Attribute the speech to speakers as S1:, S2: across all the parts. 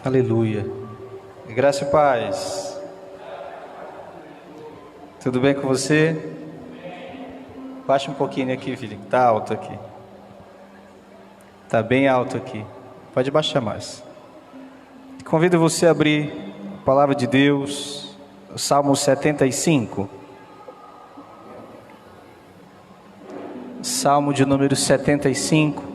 S1: Aleluia. Graça e paz. Tudo bem com você? Baixa um pouquinho aqui, filho. Tá alto aqui. Tá bem alto aqui. Pode baixar mais. Convido você a abrir a palavra de Deus, o Salmo 75. Salmo de número 75.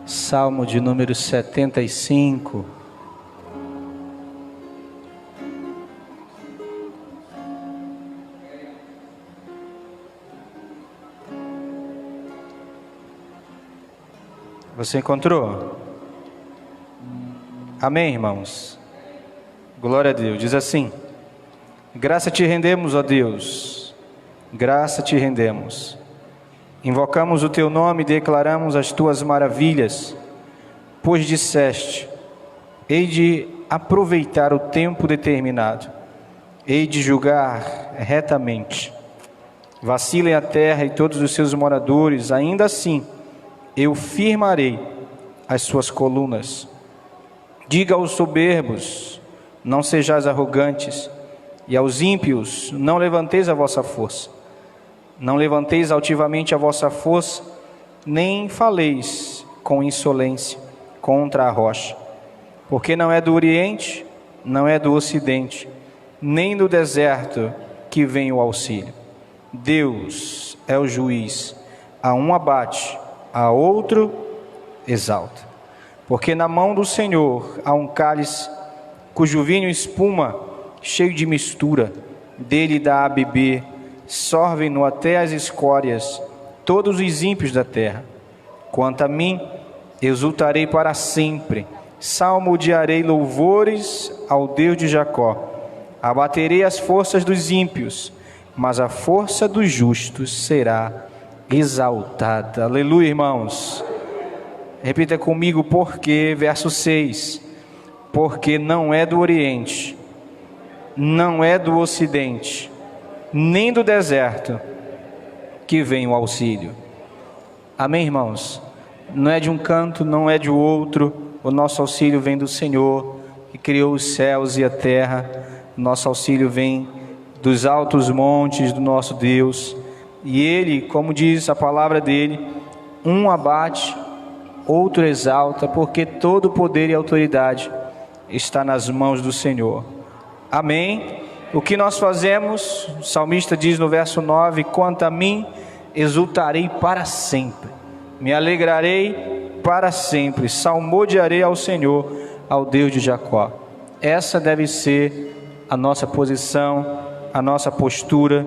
S1: Salmo de número 75. Você encontrou? Amém, irmãos? Glória a Deus. Diz assim: graça te rendemos, ó Deus, graça te rendemos. Invocamos o teu nome e declaramos as tuas maravilhas, pois disseste: hei de aproveitar o tempo determinado, hei de julgar retamente. Vacilem a terra e todos os seus moradores, ainda assim eu firmarei as suas colunas. Diga aos soberbos: não sejais arrogantes, e aos ímpios: não levanteis a vossa força. Não levanteis altivamente a vossa força, nem faleis com insolência contra a rocha. Porque não é do Oriente, não é do Ocidente, nem do deserto que vem o auxílio. Deus é o juiz, a um abate, a outro exalta. Porque na mão do Senhor há um cálice, cujo vinho espuma, cheio de mistura, dele dá a beber, sorvem-no até as escórias todos os ímpios da terra. Quanto a mim, exultarei para sempre, salmodiarei louvores ao Deus de Jacó. Abaterei as forças dos ímpios, mas a força dos justos será exaltada. Aleluia, irmãos. Repita comigo: porque, verso 6, porque não é do Oriente, não é do Ocidente, nem do deserto que vem o auxílio. Amém, irmãos? Não é de um canto, não é de outro. O nosso auxílio vem do Senhor, que criou os céus e a terra. O nosso auxílio vem dos altos montes do nosso Deus. E Ele, como diz a palavra dele, um abate, outro exalta, porque todo poder e autoridade está nas mãos do Senhor. Amém? O que nós fazemos? O salmista diz no verso 9: quanto a mim, exultarei para sempre, me alegrarei para sempre, salmodiarei ao Senhor, ao Deus de Jacó. Essa deve ser a nossa posição, a nossa postura,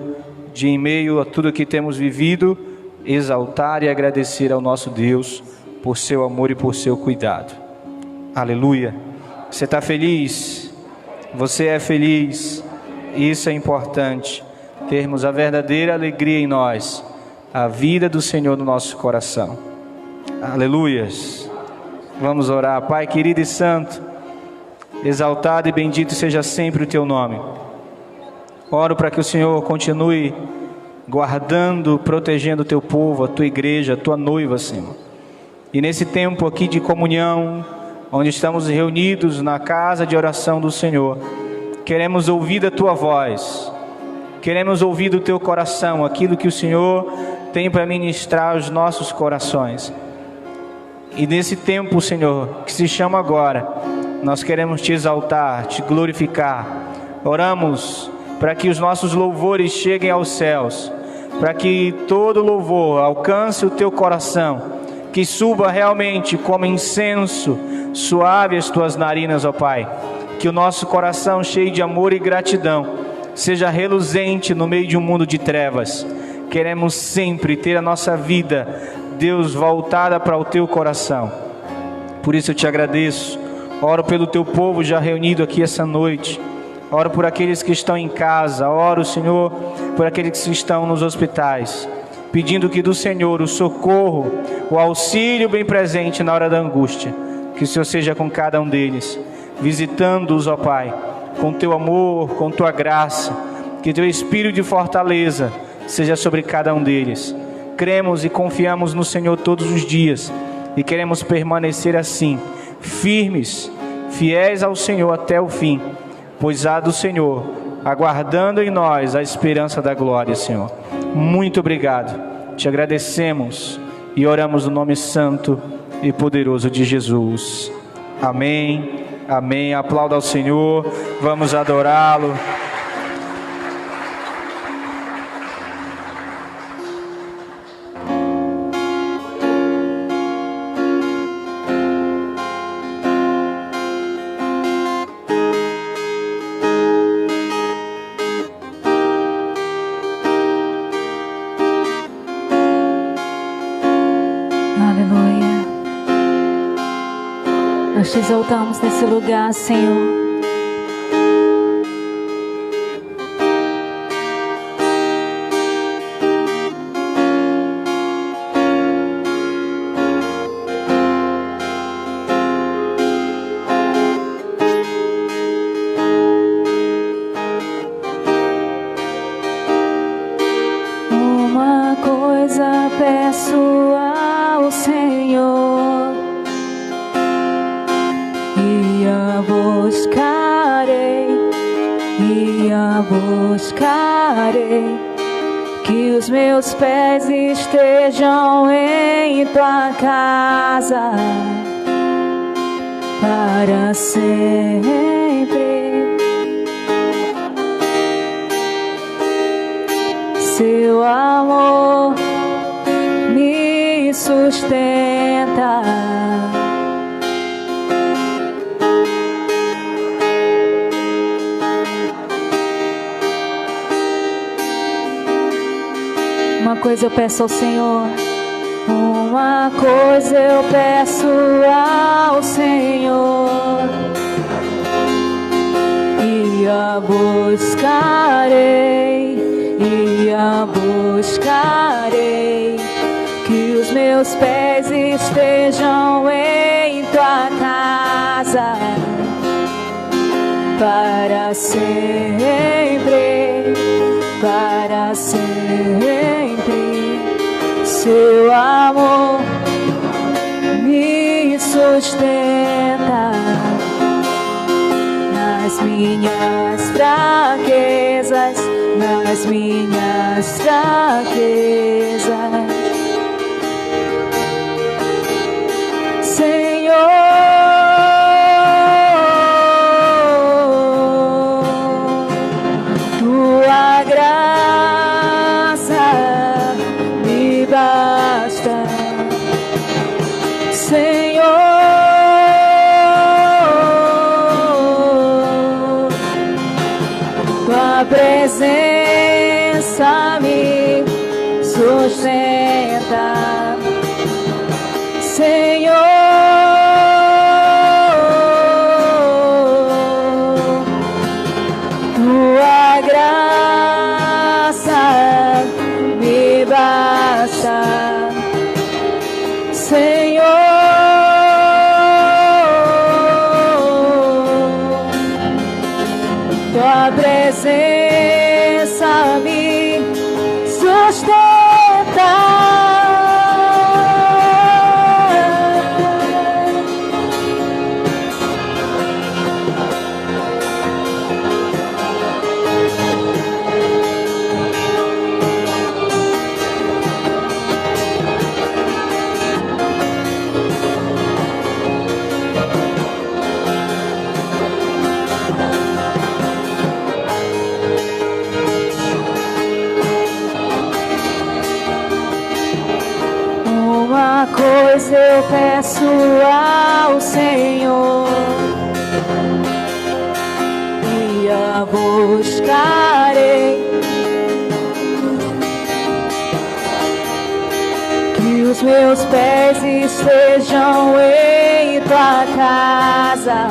S1: de em meio a tudo que temos vivido, exaltar e agradecer ao nosso Deus por seu amor e por seu cuidado. Aleluia. Você está feliz? Você é feliz? Isso é importante, termos a verdadeira alegria em nós, a vida do Senhor no nosso coração. Aleluias. Vamos orar. Pai querido e santo, exaltado e bendito seja sempre o teu nome. Oro para que o Senhor continue guardando, protegendo o teu povo, a tua igreja, a tua noiva, Senhor. E nesse tempo aqui de comunhão, onde estamos reunidos na casa de oração do Senhor, queremos ouvir da tua voz, queremos ouvir do teu coração aquilo que o Senhor tem para ministrar aos nossos corações. E nesse tempo, Senhor, que se chama agora, nós queremos te exaltar, te glorificar. Oramos para que os nossos louvores cheguem aos céus, para que todo louvor alcance o teu coração, que suba realmente como incenso suave as tuas narinas, ó Pai. Que o nosso coração cheio de amor e gratidão seja reluzente no meio de um mundo de trevas. Queremos sempre ter a nossa vida, Deus, voltada para o teu coração. Por isso eu te agradeço. Oro pelo teu povo já reunido aqui essa noite. Oro por aqueles que estão em casa. Oro, Senhor, por aqueles que estão nos hospitais, pedindo que do Senhor o socorro, o auxílio bem presente na hora da angústia. Que o Senhor seja com cada um deles, visitando-os, ó Pai, com teu amor, com tua graça, que teu espírito de fortaleza seja sobre cada um deles. Cremos e confiamos no Senhor todos os dias e queremos permanecer assim, firmes, fiéis ao Senhor até o fim, pois há do Senhor, aguardando em nós a esperança da glória, Senhor. Muito obrigado, te agradecemos e oramos no nome santo e poderoso de Jesus. Amém, amém. Aplauda ao Senhor, vamos adorá-lo.
S2: Nós te exaltamos nesse lugar, Senhor. Uma coisa peço ao Senhor, buscarei, que os meus pés estejam em tua casa para sempre. Seu amor me sustenta. Uma coisa eu peço ao Senhor, uma coisa eu peço ao Senhor, e a buscarei, que os meus pés estejam em tua casa para sempre, para sempre. Seu amor me sustenta nas minhas fraquezas, nas minhas fraquezas. Presença me sustenta, Senhor. Tua graça me basta, Senhor. Tua presença me sustenta. Uma coisa eu peço ao Senhor, e a buscarei, que os meus pés estejam em tua casa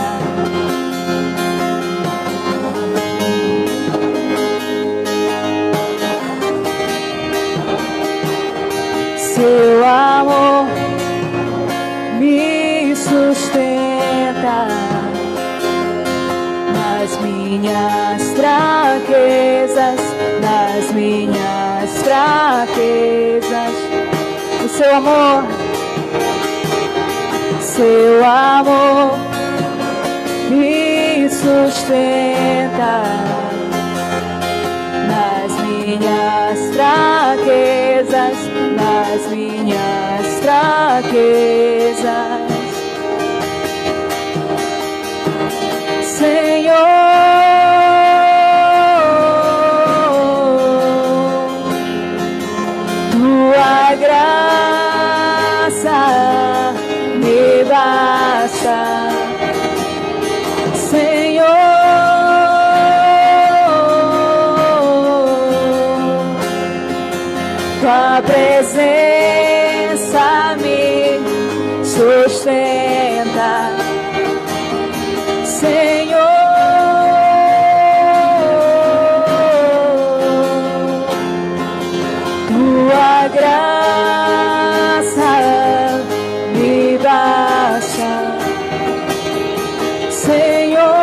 S2: seu amor me sustenta nas minhas seu amor. Seu amor me sustenta nas minhas fraquezas, nas minhas fraquezas. Senhor, tua graça me basta, Senhor. Tua presença me sustenta, Senhor. Tua graça me basta, Senhor.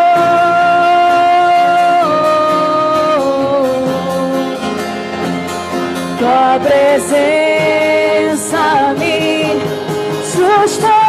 S2: Tua presença me sustenta.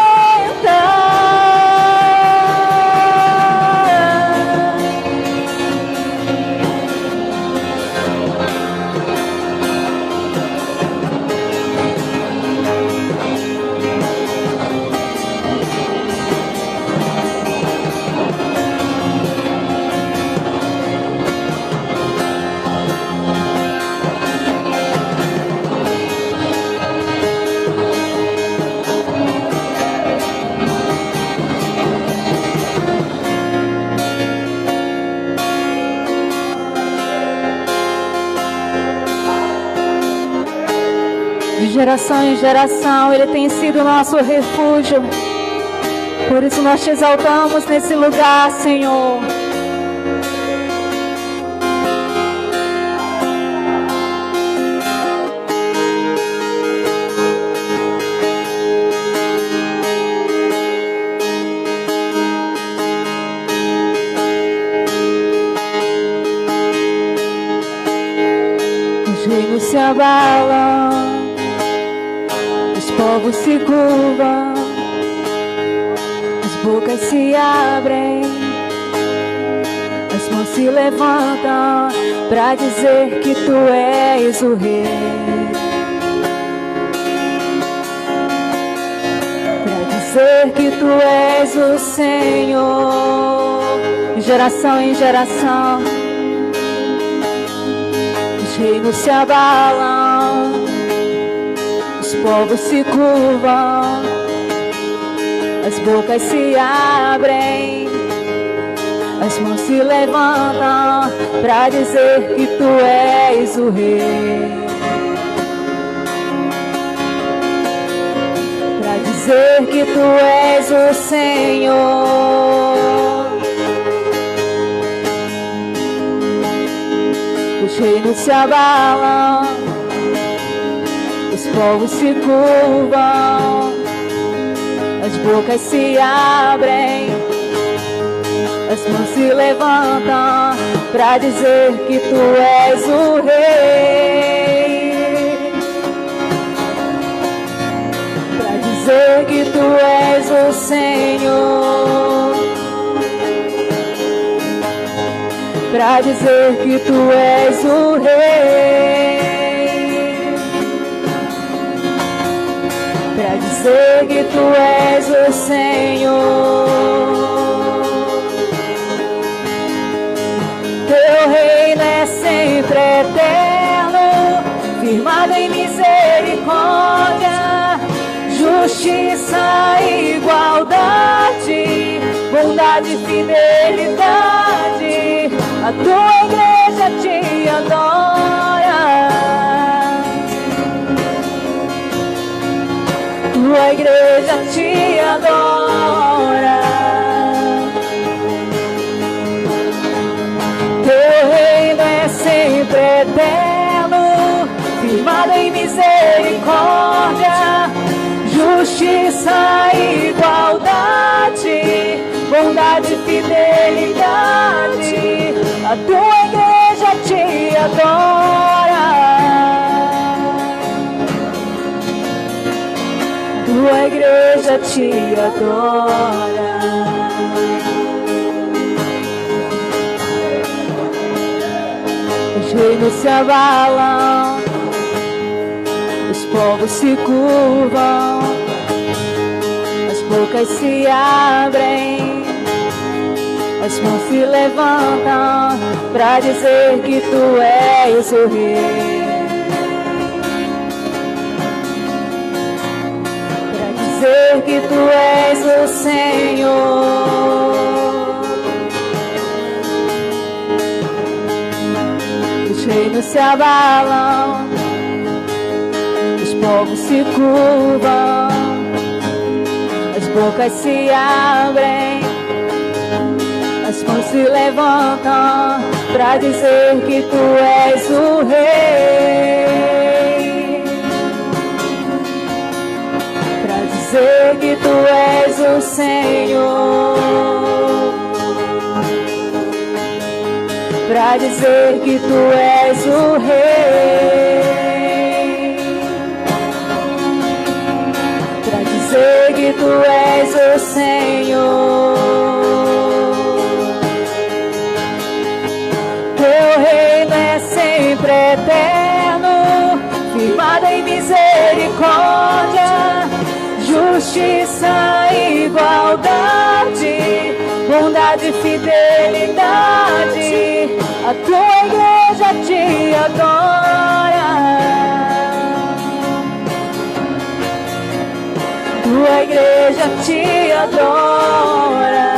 S2: De geração em geração, Ele tem sido nosso refúgio. Por isso nós te exaltamos nesse lugar, Senhor. Os reinos se abalam, os povos se curvam, as bocas se abrem, as mãos se levantam para dizer que tu és o Rei, para dizer que tu és o Senhor. De geração em geração, os reinos se abalam, os povos se curvam, as bocas se abrem, as mãos se levantam para dizer que tu és o Rei, para dizer que tu és o Senhor. Os reinos se abalam, os povos se curvam, as bocas se abrem, as mãos se levantam para dizer que tu és o Rei, para dizer que tu és o Senhor, para dizer que tu és o Rei, para dizer que tu és o Senhor. Teu reino é sempre eterno, firmado em misericórdia, justiça e igualdade, bondade e fidelidade. A tua igreja te adora, tua igreja te adora. Teu reino é sempre eterno, firmado em misericórdia, justiça e igualdade, bondade e fidelidade. A tua igreja te adora, tua igreja te adora. Os reinos se abalam, os povos se curvam, as bocas se abrem, as mãos se levantam pra dizer que tu és o rei. Pra dizer que tu és o Senhor. Os reinos se abalam, os povos se curvam, as bocas se abrem, as mãos se levantam pra dizer que tu és o rei. Pra dizer que tu és o Senhor. Pra dizer que tu és o rei. Pra dizer que tu és o Senhor. Teu reino é sempre eterno, firmado em misericórdia, justiça e igualdade, bondade e fidelidade. A tua igreja te adora. Tua igreja te adora.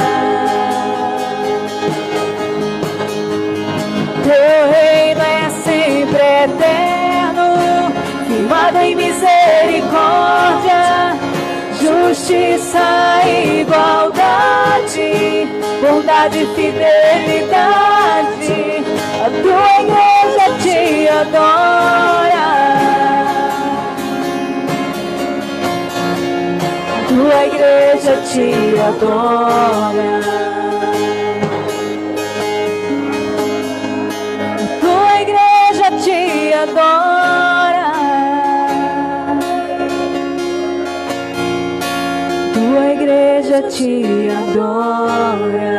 S2: Teu reino é sempre eterno, firmado em misericórdia, justiça e igualdade, bondade e fidelidade. A tua igreja te adora. A tua igreja te adora. A tua igreja te adora. Tua igreja te adora.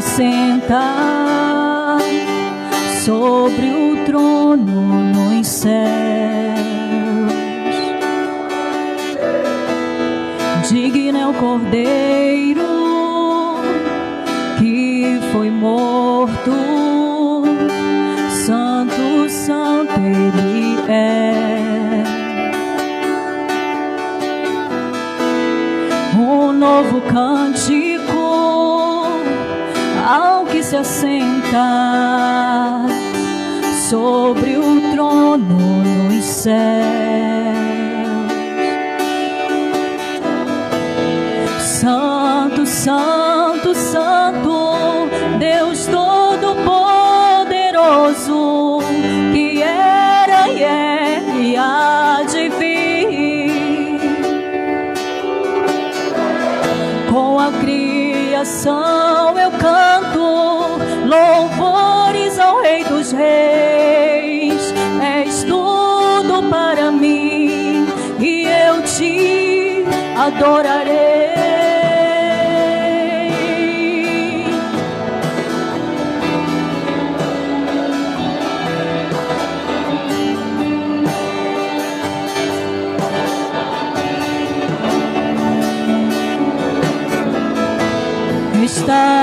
S3: Senta sobre o trono nos céus. Digno é o Cordeiro que foi morto. Santo, santo ele é. Um novo cântico ao que se assenta sobre o trono nos céus. Santo, santo, santo, Deus Todo-Poderoso, que era e é e há de vir. Com a criação eu canto louvores ao Rei dos Reis. És tudo para mim e eu te adorarei.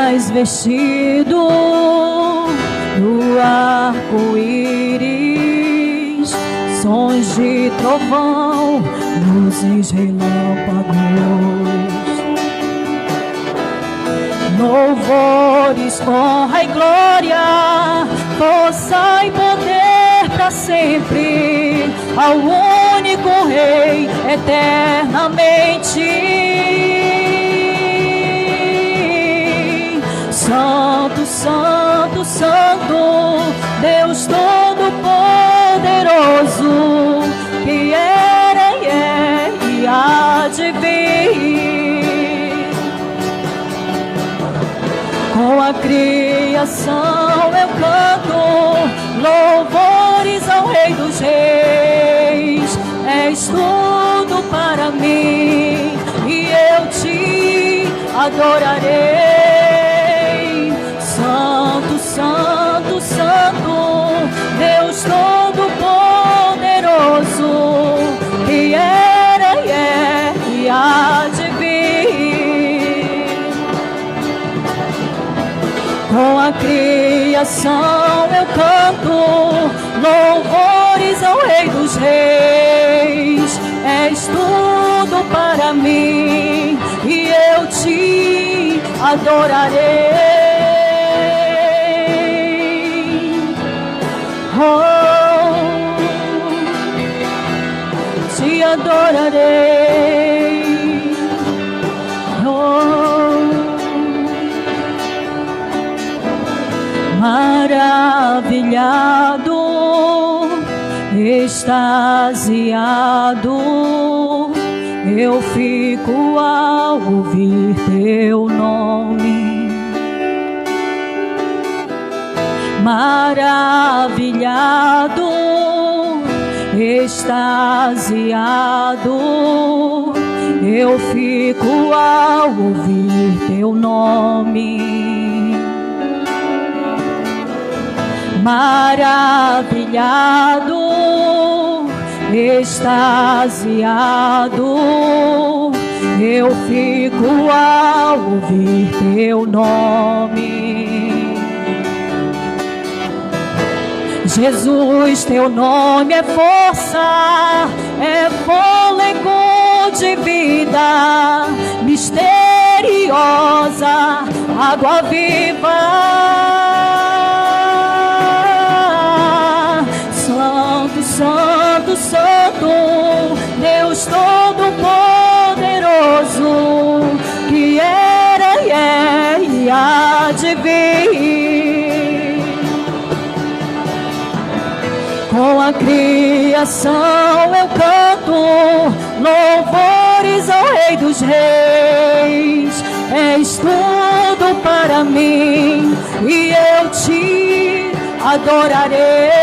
S3: estás vestido no arco-íris, sons de trovão, luzes, relâmpagos, louvores, honra e glória, força e poder para sempre, ao único Rei eternamente. Santo, Santo, Santo, Deus Todo-Poderoso, que era e é e há de vir. Com a criação eu canto louvores ao Rei dos Reis. És tudo para mim e eu te adorarei. Santo, Santo, Santo, Deus Todo-Poderoso, que era e é e há de vir. Com a criação eu canto louvores ao Rei dos Reis. És tudo para mim e eu te adorarei. Te adorarei. Maravilhado, extasiado, eu fico ao ouvir teu nome. Maravilhado, extasiado, eu fico ao ouvir teu nome. Maravilhado, extasiado, eu fico ao ouvir teu nome. Jesus, teu nome é força, é fôlego de vida, misteriosa, água viva. Santo, Santo, Santo, Deus Todo-Poderoso, que era e é e há de vir. Com a criação eu canto louvores ao Rei dos Reis. És tudo para mim e eu te adorarei.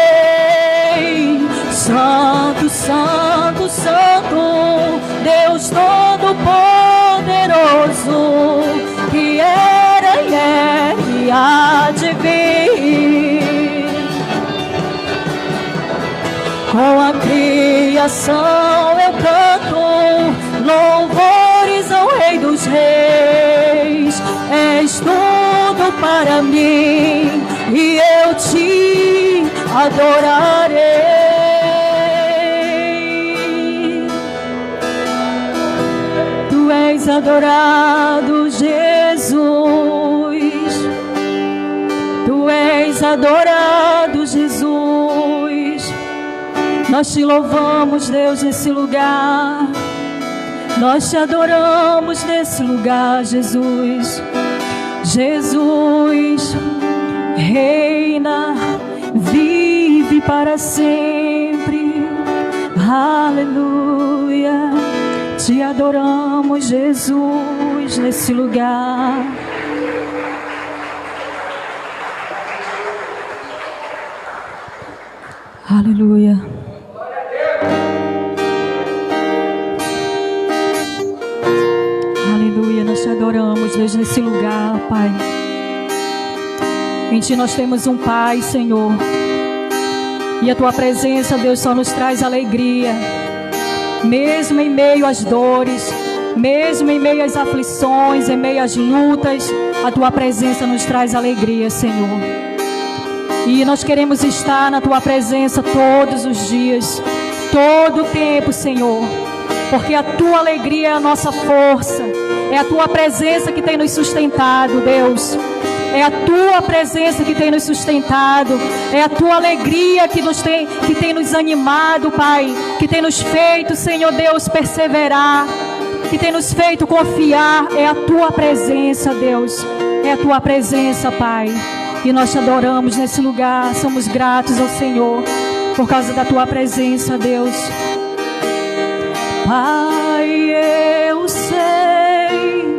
S3: Santo, Santo, Santo, Deus Todo-Poderoso, que era e é e há de vir. Com a criação eu canto louvores ao Rei dos Reis. És tudo para mim e eu te adorarei. Tu és adorado, Jesus. Tu és adorado, Jesus. Nós te louvamos, Deus, nesse lugar. Nós te adoramos nesse lugar, Jesus. Jesus reina, vive para sempre. Aleluia. Te adoramos, Jesus, nesse lugar. Aleluia. Aleluia, nós te adoramos, Deus, nesse lugar, Pai. Em Ti nós temos um Pai, Senhor. E a Tua presença, Deus, só nos traz alegria. Mesmo em meio às dores, Mesmo em meio às aflições, em meio às lutas, a Tua presença nos traz alegria, Senhor. E nós queremos estar na Tua presença todos os dias, todo o tempo, Senhor. Porque a Tua alegria é a nossa força. É a Tua presença que tem nos sustentado, Deus. É a Tua presença que tem nos sustentado. É a Tua alegria que tem nos animado, Pai. Que tem nos feito, Senhor Deus, perseverar. Que tem nos feito confiar. É a Tua presença, Deus. É a Tua presença, Pai. E nós te adoramos nesse lugar. Somos gratos ao Senhor por causa da Tua presença, Deus. Pai, eu sei,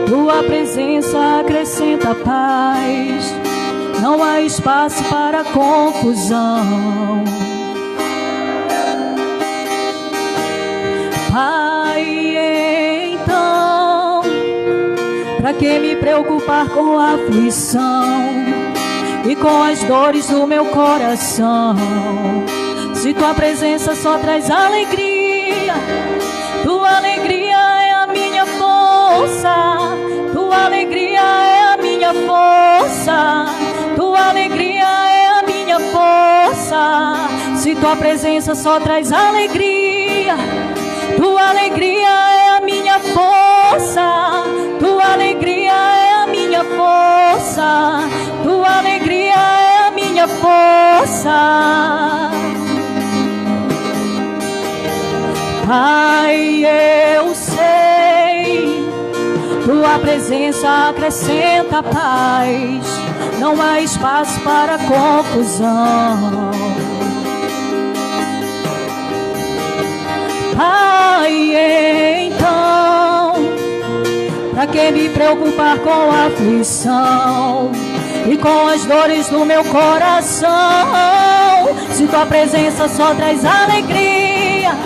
S3: Tua presença acrescenta paz. Não há espaço para confusão. Pai, então, pra que me preocupar com a aflição e com as dores do meu coração? Se Tua presença só traz alegria, Tua alegria é a minha força. Tua alegria é a minha força. Tua alegria é a minha força. Se Tua presença só traz alegria, Tua alegria é a minha força. Tua alegria é a minha força. Tua alegria é a minha força. Pai, eu sei, Tua presença acrescenta paz. Não há espaço para confusão. Pai, então, pra que me preocupar com a aflição e com as dores do meu coração? Se Tua presença só traz alegria,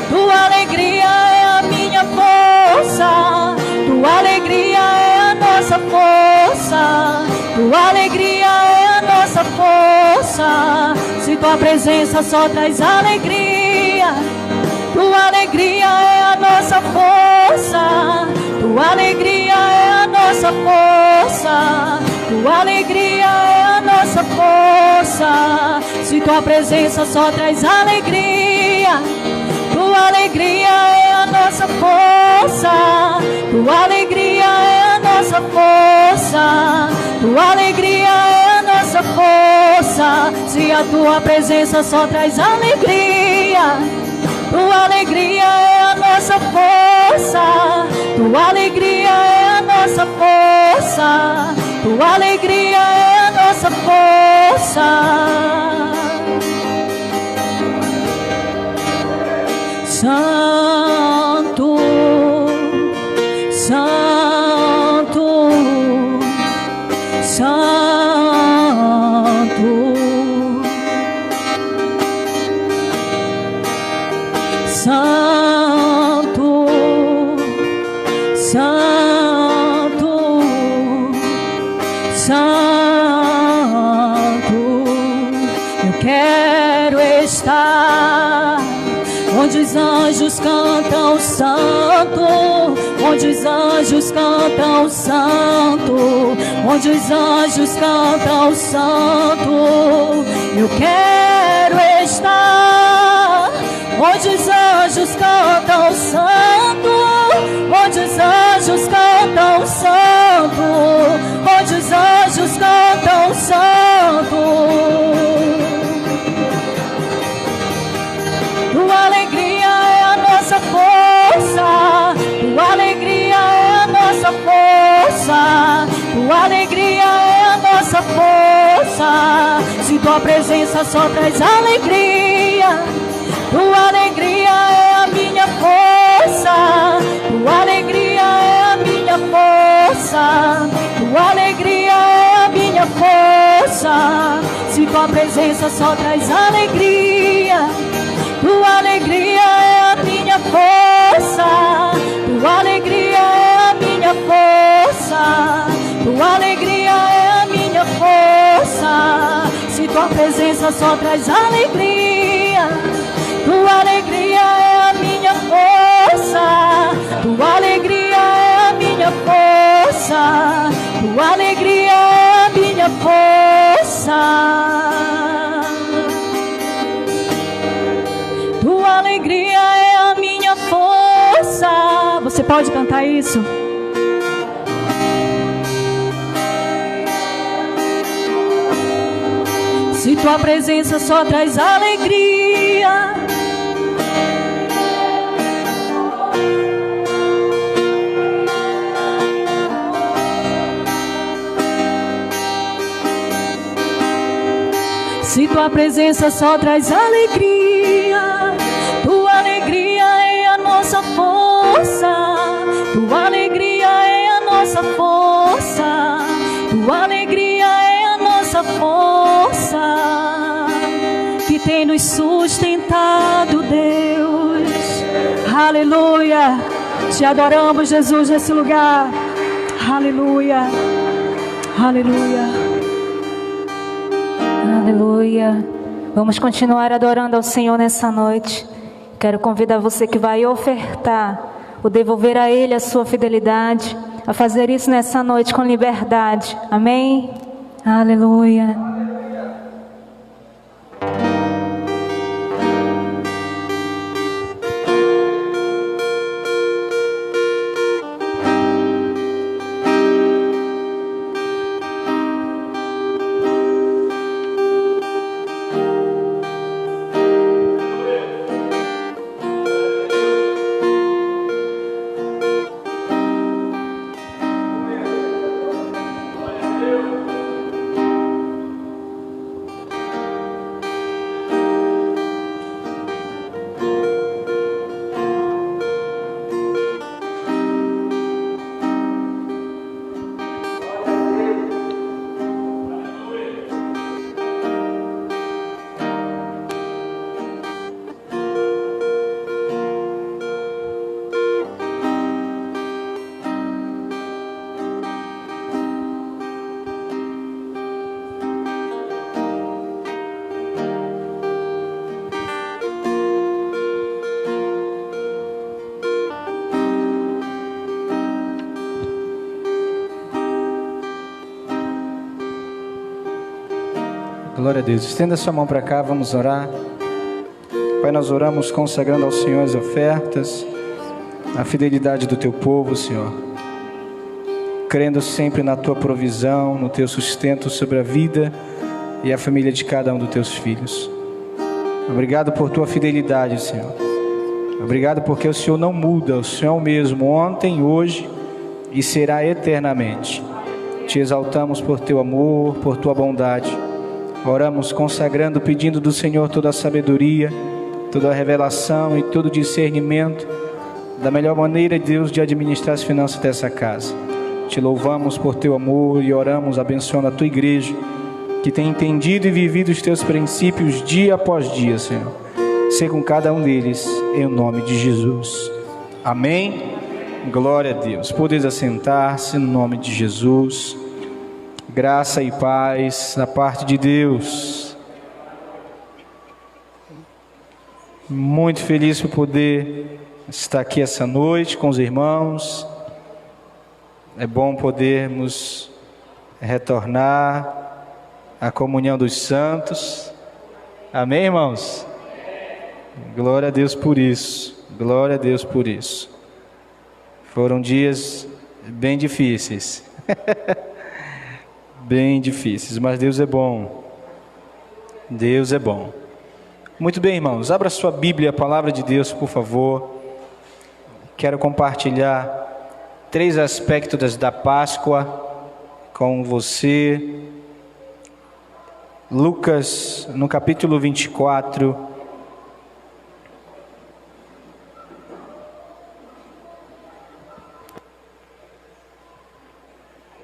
S3: Tua alegria é a minha força. Tua alegria é a nossa força. Tua alegria é a nossa força. Se Tua presença só traz alegria, Tua alegria é a nossa força. Tua alegria é a nossa força. Tua alegria é a nossa força. Se Tua presença só traz alegria, Tua alegria é a nossa força. Tua alegria é a nossa força. Tua alegria é a nossa força. Se a Tua presença só traz alegria, Tua alegria é a nossa força. Tua alegria é a nossa força. Tua alegria é a nossa força. Santo, Santo, Santo, Santo, Santo, Santo. Eu quero estar onde os anjos cantam santo, onde os anjos cantam santo, onde os anjos cantam santo. Eu quero estar onde os anjos cantam santo, onde os anjos cantam santo, onde os anjos cantam santo. Tua alegria é a nossa força. Tua alegria é a nossa força. Tua alegria é a nossa força. Se Tua presença só traz alegria, Tua alegria é a minha força. Tua alegria é a minha força. Tua alegria é a minha força. Se Tua presença só traz alegria, Tua alegria é a minha força. Tua alegria é a minha força. Tua alegria é a minha força. Se Tua presença só traz alegria, Tua alegria é a minha força. Tua alegria é a minha força. Você pode cantar isso? Se tua presença só traz alegria, se tua presença só traz alegria, tua alegria é a nossa força, tua alegria é a nossa força, tua alegria é a nossa força, que tem nos sustentado, Deus. Aleluia, te adoramos, Jesus, nesse lugar. Aleluia, aleluia.
S2: Aleluia. Vamos continuar adorando ao Senhor nessa noite. Quero convidar você que vai ofertar, o devolver a Ele a sua fidelidade, a fazer isso nessa noite com liberdade. Amém? Aleluia.
S1: Glória a Deus. Estenda sua mão para cá, vamos orar. Pai, nós oramos consagrando ao Senhor as ofertas, a fidelidade do teu povo, Senhor. Crendo sempre na tua provisão, no teu sustento sobre a vida e a família de cada um dos teus filhos. Obrigado por tua fidelidade, Senhor. Obrigado porque o Senhor não muda, o Senhor é o mesmo ontem, hoje e será eternamente. Te exaltamos por teu amor, por tua bondade. Oramos consagrando, pedindo do Senhor toda a sabedoria, toda a revelação e todo o discernimento da melhor maneira, Deus, de administrar as finanças dessa casa. Te louvamos por teu amor e oramos abençoando a tua igreja, que tem entendido e vivido os teus princípios dia após dia, Senhor. Ser com cada um deles, em nome de Jesus. Amém. Glória a Deus. Podeis assentar-se no nome de Jesus. Graça e paz da parte de Deus. Muito feliz por poder estar aqui essa noite com os irmãos. É bom podermos retornar à comunhão dos santos. Amém, irmãos? Glória a Deus por isso. Glória a Deus por isso. Foram dias bem difíceis. Bem difíceis, mas Deus é bom. Deus é bom. Muito bem, irmãos, abra sua Bíblia, a palavra de Deus, por favor. Quero compartilhar 3 aspectos da Páscoa com você. Lucas, no capítulo 24.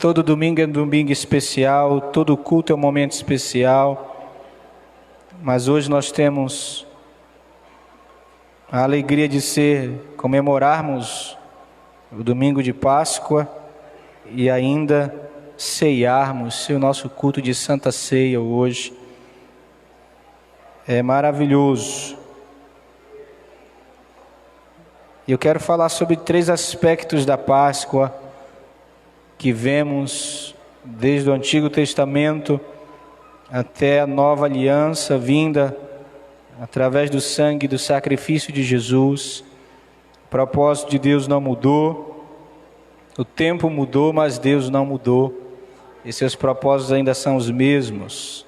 S1: Todo domingo é um domingo especial, todo culto é um momento especial, mas hoje nós temos a alegria de comemorarmos o domingo de Páscoa e ainda ceiarmos, o nosso culto de Santa Ceia hoje. É maravilhoso. Eu quero falar sobre 3 aspectos da Páscoa que vemos desde o Antigo Testamento até a Nova Aliança vinda através do sangue e do sacrifício de Jesus. O propósito de Deus não mudou, o tempo mudou, mas Deus não mudou, e seus propósitos ainda são os mesmos.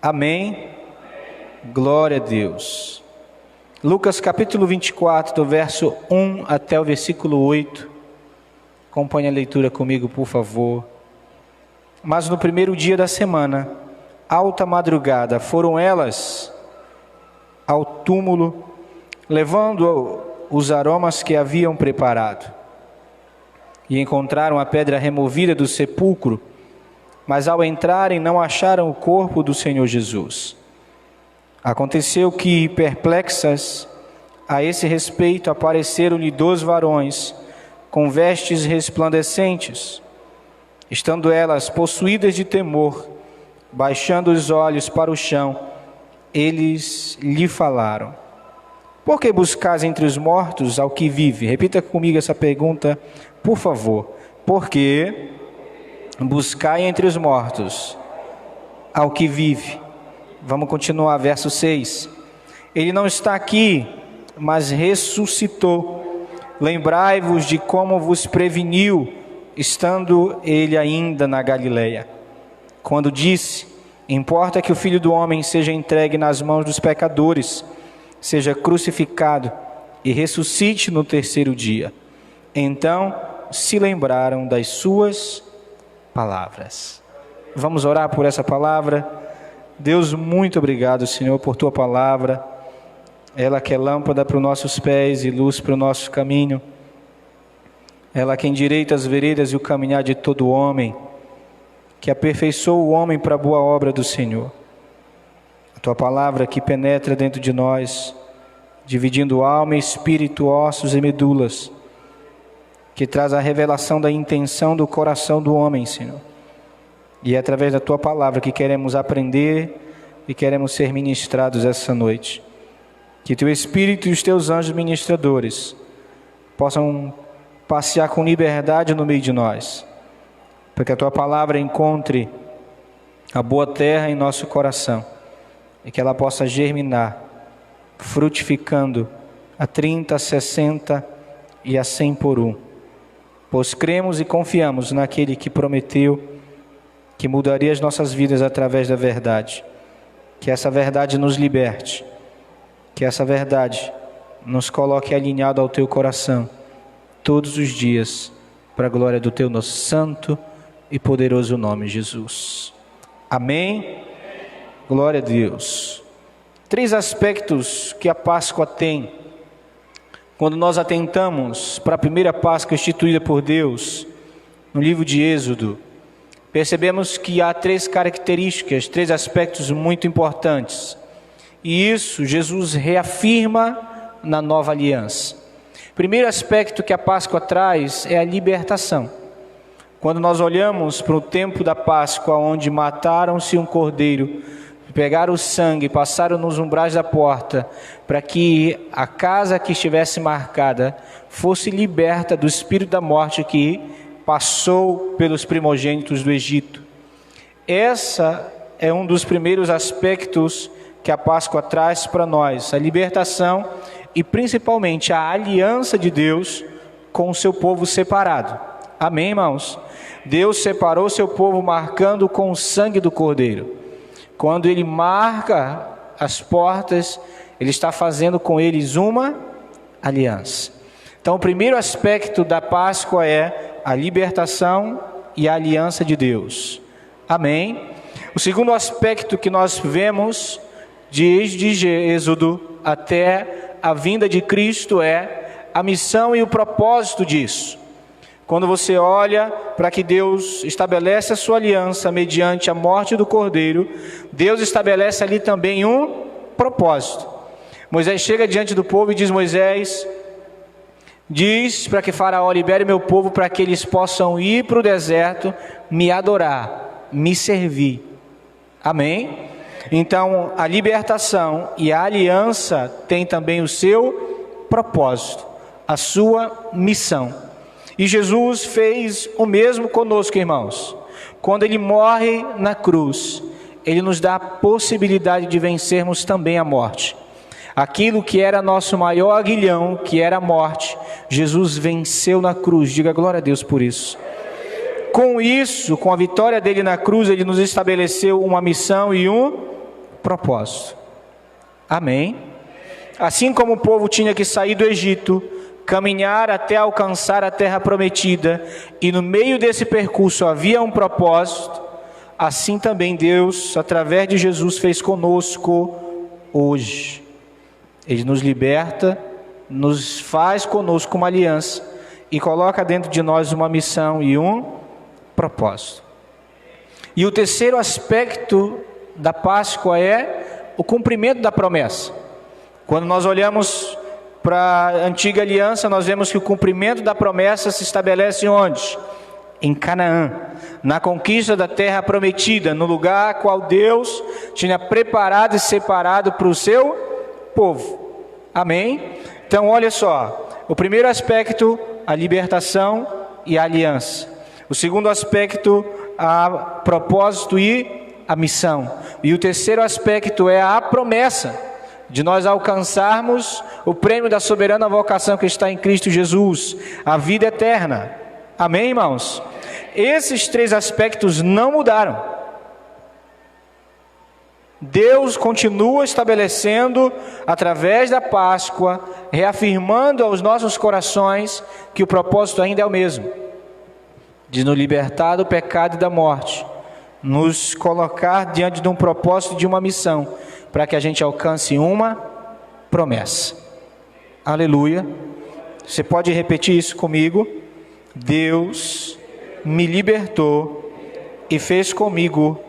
S1: Amém? Glória a Deus. Lucas capítulo 24, do verso 1 até o versículo 8. Acompanhe a leitura comigo, por favor. Mas no primeiro dia da semana, alta madrugada, foram elas ao túmulo, levando os aromas que haviam preparado. E encontraram a pedra removida do sepulcro, mas ao entrarem não acharam o corpo do Senhor Jesus. Aconteceu que, perplexas a esse respeito, apareceram-lhe 2 varões com vestes resplandecentes. Estando elas possuídas de temor, baixando os olhos para o chão, eles lhe falaram: por que buscais entre os mortos ao que vive? Repita comigo essa pergunta, por favor. Por que buscai entre os mortos ao que vive? Vamos continuar, verso 6. Ele não está aqui, mas ressuscitou. Lembrai-vos de como vos preveniu, estando ele ainda na Galileia, quando disse: importa que o Filho do Homem seja entregue nas mãos dos pecadores, seja crucificado e ressuscite no terceiro dia. Então se lembraram das suas palavras. Vamos orar por essa palavra. Deus, muito obrigado, Senhor, por tua palavra. Ela que é lâmpada para os nossos pés e luz para o nosso caminho. Ela que endireita as veredas e o caminhar de todo homem, que aperfeiçoa o homem para a boa obra do Senhor. A tua palavra que penetra dentro de nós, dividindo alma, espírito, ossos e medulas, que traz a revelação da intenção do coração do homem, Senhor. E é através da tua palavra que queremos aprender e queremos ser ministrados essa noite. Que teu Espírito e os teus anjos ministradores possam passear com liberdade no meio de nós, para que a tua palavra encontre a boa terra em nosso coração e que ela possa germinar, frutificando a 30, a 60 e a 100 por 1. Pois cremos e confiamos naquele que prometeu que mudaria as nossas vidas através da verdade. Que essa verdade nos liberte, que essa verdade nos coloque alinhado ao teu coração todos os dias, para a glória do teu nosso santo e poderoso nome, Jesus. Amém? Glória a Deus. 3 aspectos que a Páscoa tem. Quando nós atentamos para a primeira Páscoa instituída por Deus, no livro de Êxodo, percebemos que há 3 características, 3 aspectos muito importantes. E isso Jesus reafirma na nova aliança. Primeiro aspecto que a Páscoa traz é a libertação. Quando nós olhamos para o tempo da Páscoa, onde mataram-se um cordeiro, pegaram o sangue, passaram nos umbrais da porta, para que a casa que estivesse marcada fosse liberta do espírito da morte que passou pelos primogênitos do Egito. Essa é um dos primeiros aspectos que a Páscoa traz para nós, a libertação e principalmente a aliança de Deus com o seu povo separado. Amém, irmãos? Deus separou seu povo marcando com o sangue do cordeiro. Quando ele marca as portas, ele está fazendo com eles uma aliança. Então o primeiro aspecto da Páscoa é a libertação e a aliança de Deus. Amém? O segundo aspecto que nós vemos desde Êxodo até a vinda de Cristo é a missão e o propósito disso. Quando você olha para que Deus estabelece a sua aliança mediante a morte do Cordeiro, Deus estabelece ali também um propósito. Moisés chega diante do povo e diz: Moisés, diz para que Faraó libere meu povo para que eles possam ir para o deserto, me adorar, me servir. Amém? Então a libertação e a aliança tem também o seu propósito, a sua missão. E Jesus fez o mesmo conosco, irmãos. Quando ele morre na cruz, Ele nos dá a possibilidade de vencermos também a morte. Aquilo que era nosso maior aguilhão, que era a morte, Jesus venceu na cruz. Diga glória a Deus por isso. Com isso, com a vitória dele na cruz, ele nos estabeleceu uma missão e um propósito. Amém? Assim como o povo tinha que sair do Egito, caminhar até alcançar a terra prometida, e no meio desse percurso havia um propósito, assim também Deus, através de Jesus, fez conosco hoje. Ele nos liberta, nos faz conosco uma aliança e coloca dentro de nós uma missão e um propósito. E o terceiro aspecto da Páscoa é o cumprimento da promessa. Quando nós olhamos para a antiga aliança, nós vemos que o cumprimento da promessa se estabelece onde? Em Canaã, na conquista da terra prometida, no lugar qual Deus tinha preparado e separado para o seu povo. Amém? Então olha só, o primeiro aspecto, a libertação e a aliança. O segundo aspecto, a propósito e a missão. E o terceiro aspecto é a promessa de nós alcançarmos o prêmio da soberana vocação que está em Cristo Jesus, a vida eterna. Amém, irmãos? Esses três aspectos não mudaram. Deus continua estabelecendo, através da Páscoa, reafirmando aos nossos corações que o propósito ainda é o mesmo, de nos libertar do pecado e da morte, nos colocar diante de um propósito, de uma missão, para que a gente alcance uma promessa. Aleluia. Você pode repetir isso comigo? Deus me libertou e fez comigo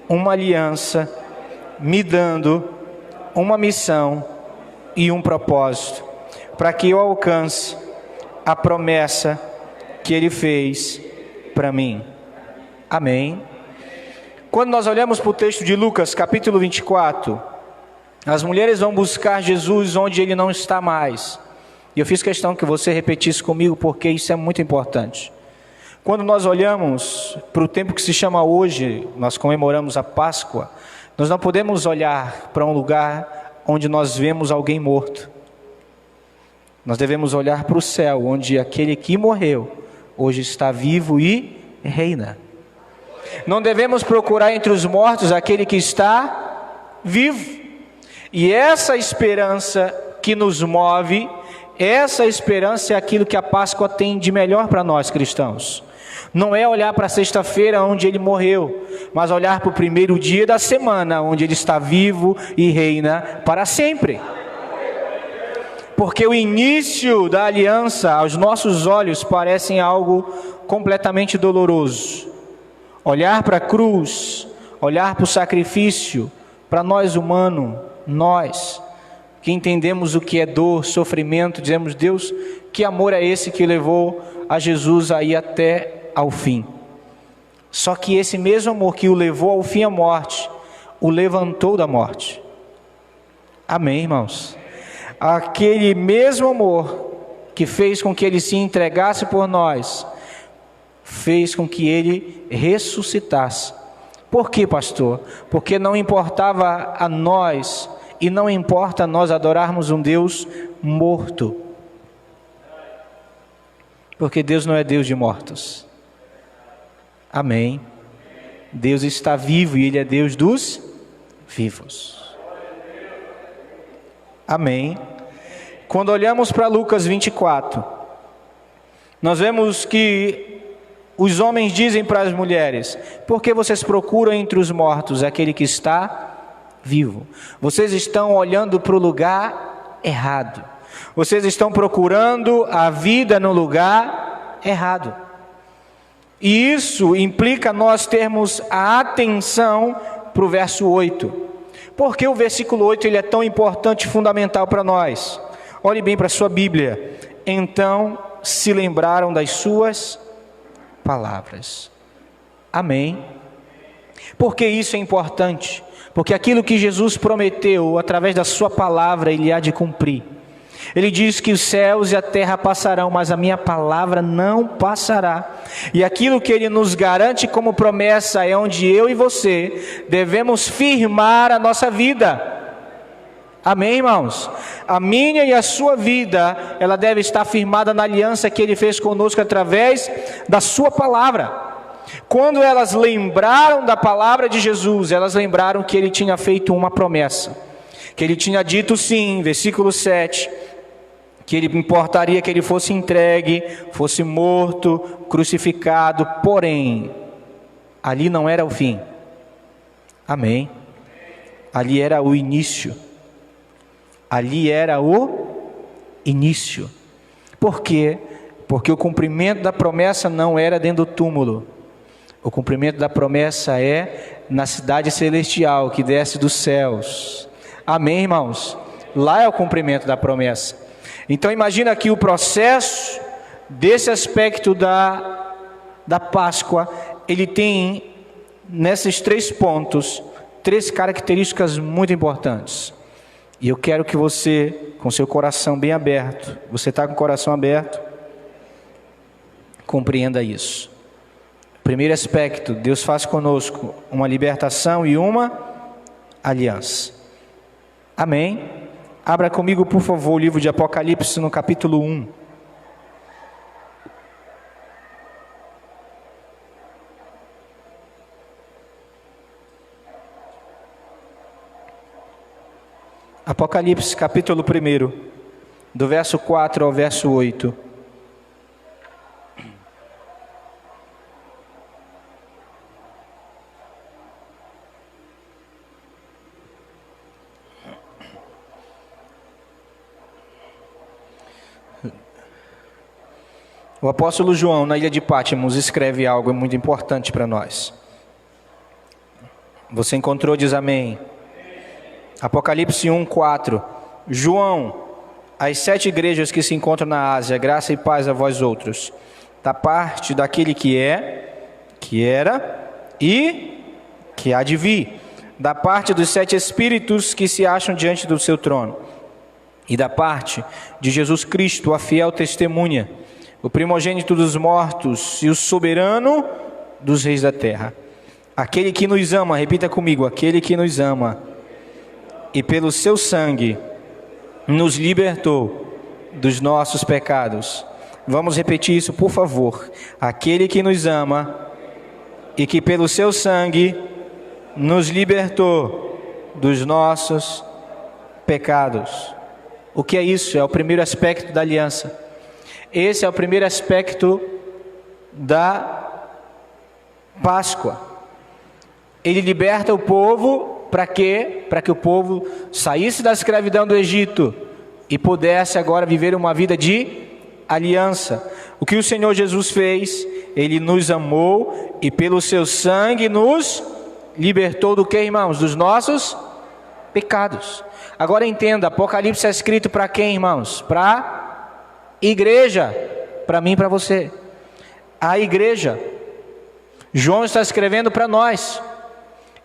S1: uma aliança, me dando uma missão e um propósito, para que eu alcance a promessa que Ele fez para mim. Amém. Quando nós olhamos para o texto de Lucas, capítulo 24, as mulheres vão buscar Jesus onde Ele não está mais. E eu fiz questão que você repetisse comigo, porque isso é muito importante. Quando nós olhamos para o tempo que se chama hoje, nós comemoramos a Páscoa, nós não podemos olhar para um lugar onde nós vemos alguém morto. Nós devemos olhar para o céu, onde aquele que morreu, hoje está vivo e reina. Não devemos procurar entre os mortos aquele que está vivo. E essa esperança que nos move, essa esperança é aquilo que a Páscoa tem de melhor para nós cristãos. Não é olhar para a sexta-feira onde Ele morreu, mas olhar para o primeiro dia da semana, onde Ele está vivo e reina para sempre. Porque o início da aliança, aos nossos olhos, parece algo completamente doloroso. Olhar para a cruz, olhar para o sacrifício, para nós humanos, nós que entendemos o que é dor, sofrimento, dizemos: Deus, que amor é esse que levou a Jesus a ir até ao fim? Só que esse mesmo amor que o levou ao fim, à morte, o levantou da morte. Amém, irmãos? Aquele mesmo amor que fez com que Ele se entregasse por nós, fez com que Ele ressuscitasse. Por quê, pastor? Porque não importava a nós, e não importa a nós adorarmos um Deus morto. Porque Deus não é Deus de mortos. Amém. Deus está vivo e Ele é Deus dos vivos. Amém. Quando olhamos para Lucas 24, nós vemos que os homens dizem para as mulheres: por que vocês procuram entre os mortos aquele que está vivo? Vocês estão olhando para o lugar errado. Vocês estão procurando a vida no lugar errado. E isso implica nós termos a atenção para o verso 8. Por que o versículo 8 ele é tão importante e fundamental para nós? Olhe bem para a sua Bíblia. Então se lembraram das suas palavras. Amém. Por que isso é importante? Porque aquilo que Jesus prometeu através da sua palavra, Ele há de cumprir. Ele diz que os céus e a terra passarão, mas a minha palavra não passará. E aquilo que Ele nos garante como promessa é onde eu e você devemos firmar a nossa vida. Amém, irmãos? A minha e a sua vida, ela deve estar firmada na aliança que Ele fez conosco através da sua palavra. Quando elas lembraram da palavra de Jesus, elas lembraram que Ele tinha feito uma promessa. Que Ele tinha dito sim, versículo 7, que Ele importaria que Ele fosse entregue, fosse morto, crucificado, porém, ali não era o fim. Amém? Ali era o início. Ali era o início. Por quê? Porque o cumprimento da promessa não era dentro do túmulo. O cumprimento da promessa é na cidade celestial que desce dos céus. Amém, irmãos? Lá é o cumprimento da promessa. Então imagina aqui o processo desse aspecto da Páscoa. Ele tem nesses 3 pontos 3 características muito importantes. E eu quero que você, com seu coração bem aberto, você está com o coração aberto, compreenda isso. Primeiro aspecto, Deus faz conosco uma libertação e uma aliança. Amém? Abra comigo, por favor, o livro de Apocalipse no capítulo 1. Apocalipse, capítulo 1, do verso 4 ao verso 8. O apóstolo João, na ilha de Patmos, escreve algo muito importante para nós. Você encontrou, diz amém. Apocalipse 1, 4. João, as 7 igrejas que se encontram na Ásia, graça e paz a vós outros, da parte daquele que é, que era e que há de vir, da parte dos 7 espíritos que se acham diante do seu trono, e da parte de Jesus Cristo, a fiel testemunha, o primogênito dos mortos e o soberano dos reis da terra. Aquele que nos ama, repita comigo, aquele que nos ama, e pelo seu sangue nos libertou dos nossos pecados. Vamos repetir isso, por favor. Aquele que nos ama e que pelo seu sangue nos libertou dos nossos pecados. O que é isso? É o primeiro aspecto da aliança. Esse é o primeiro aspecto da Páscoa. Ele liberta o povo para quê? Para que o povo saísse da escravidão do Egito e pudesse agora viver uma vida de aliança. O que o Senhor Jesus fez? Ele nos amou e pelo seu sangue nos libertou do que, irmãos? Dos nossos pecados. Agora entenda, Apocalipse é escrito para quem, irmãos? Para igreja, para mim e para você. A igreja. João está escrevendo para nós.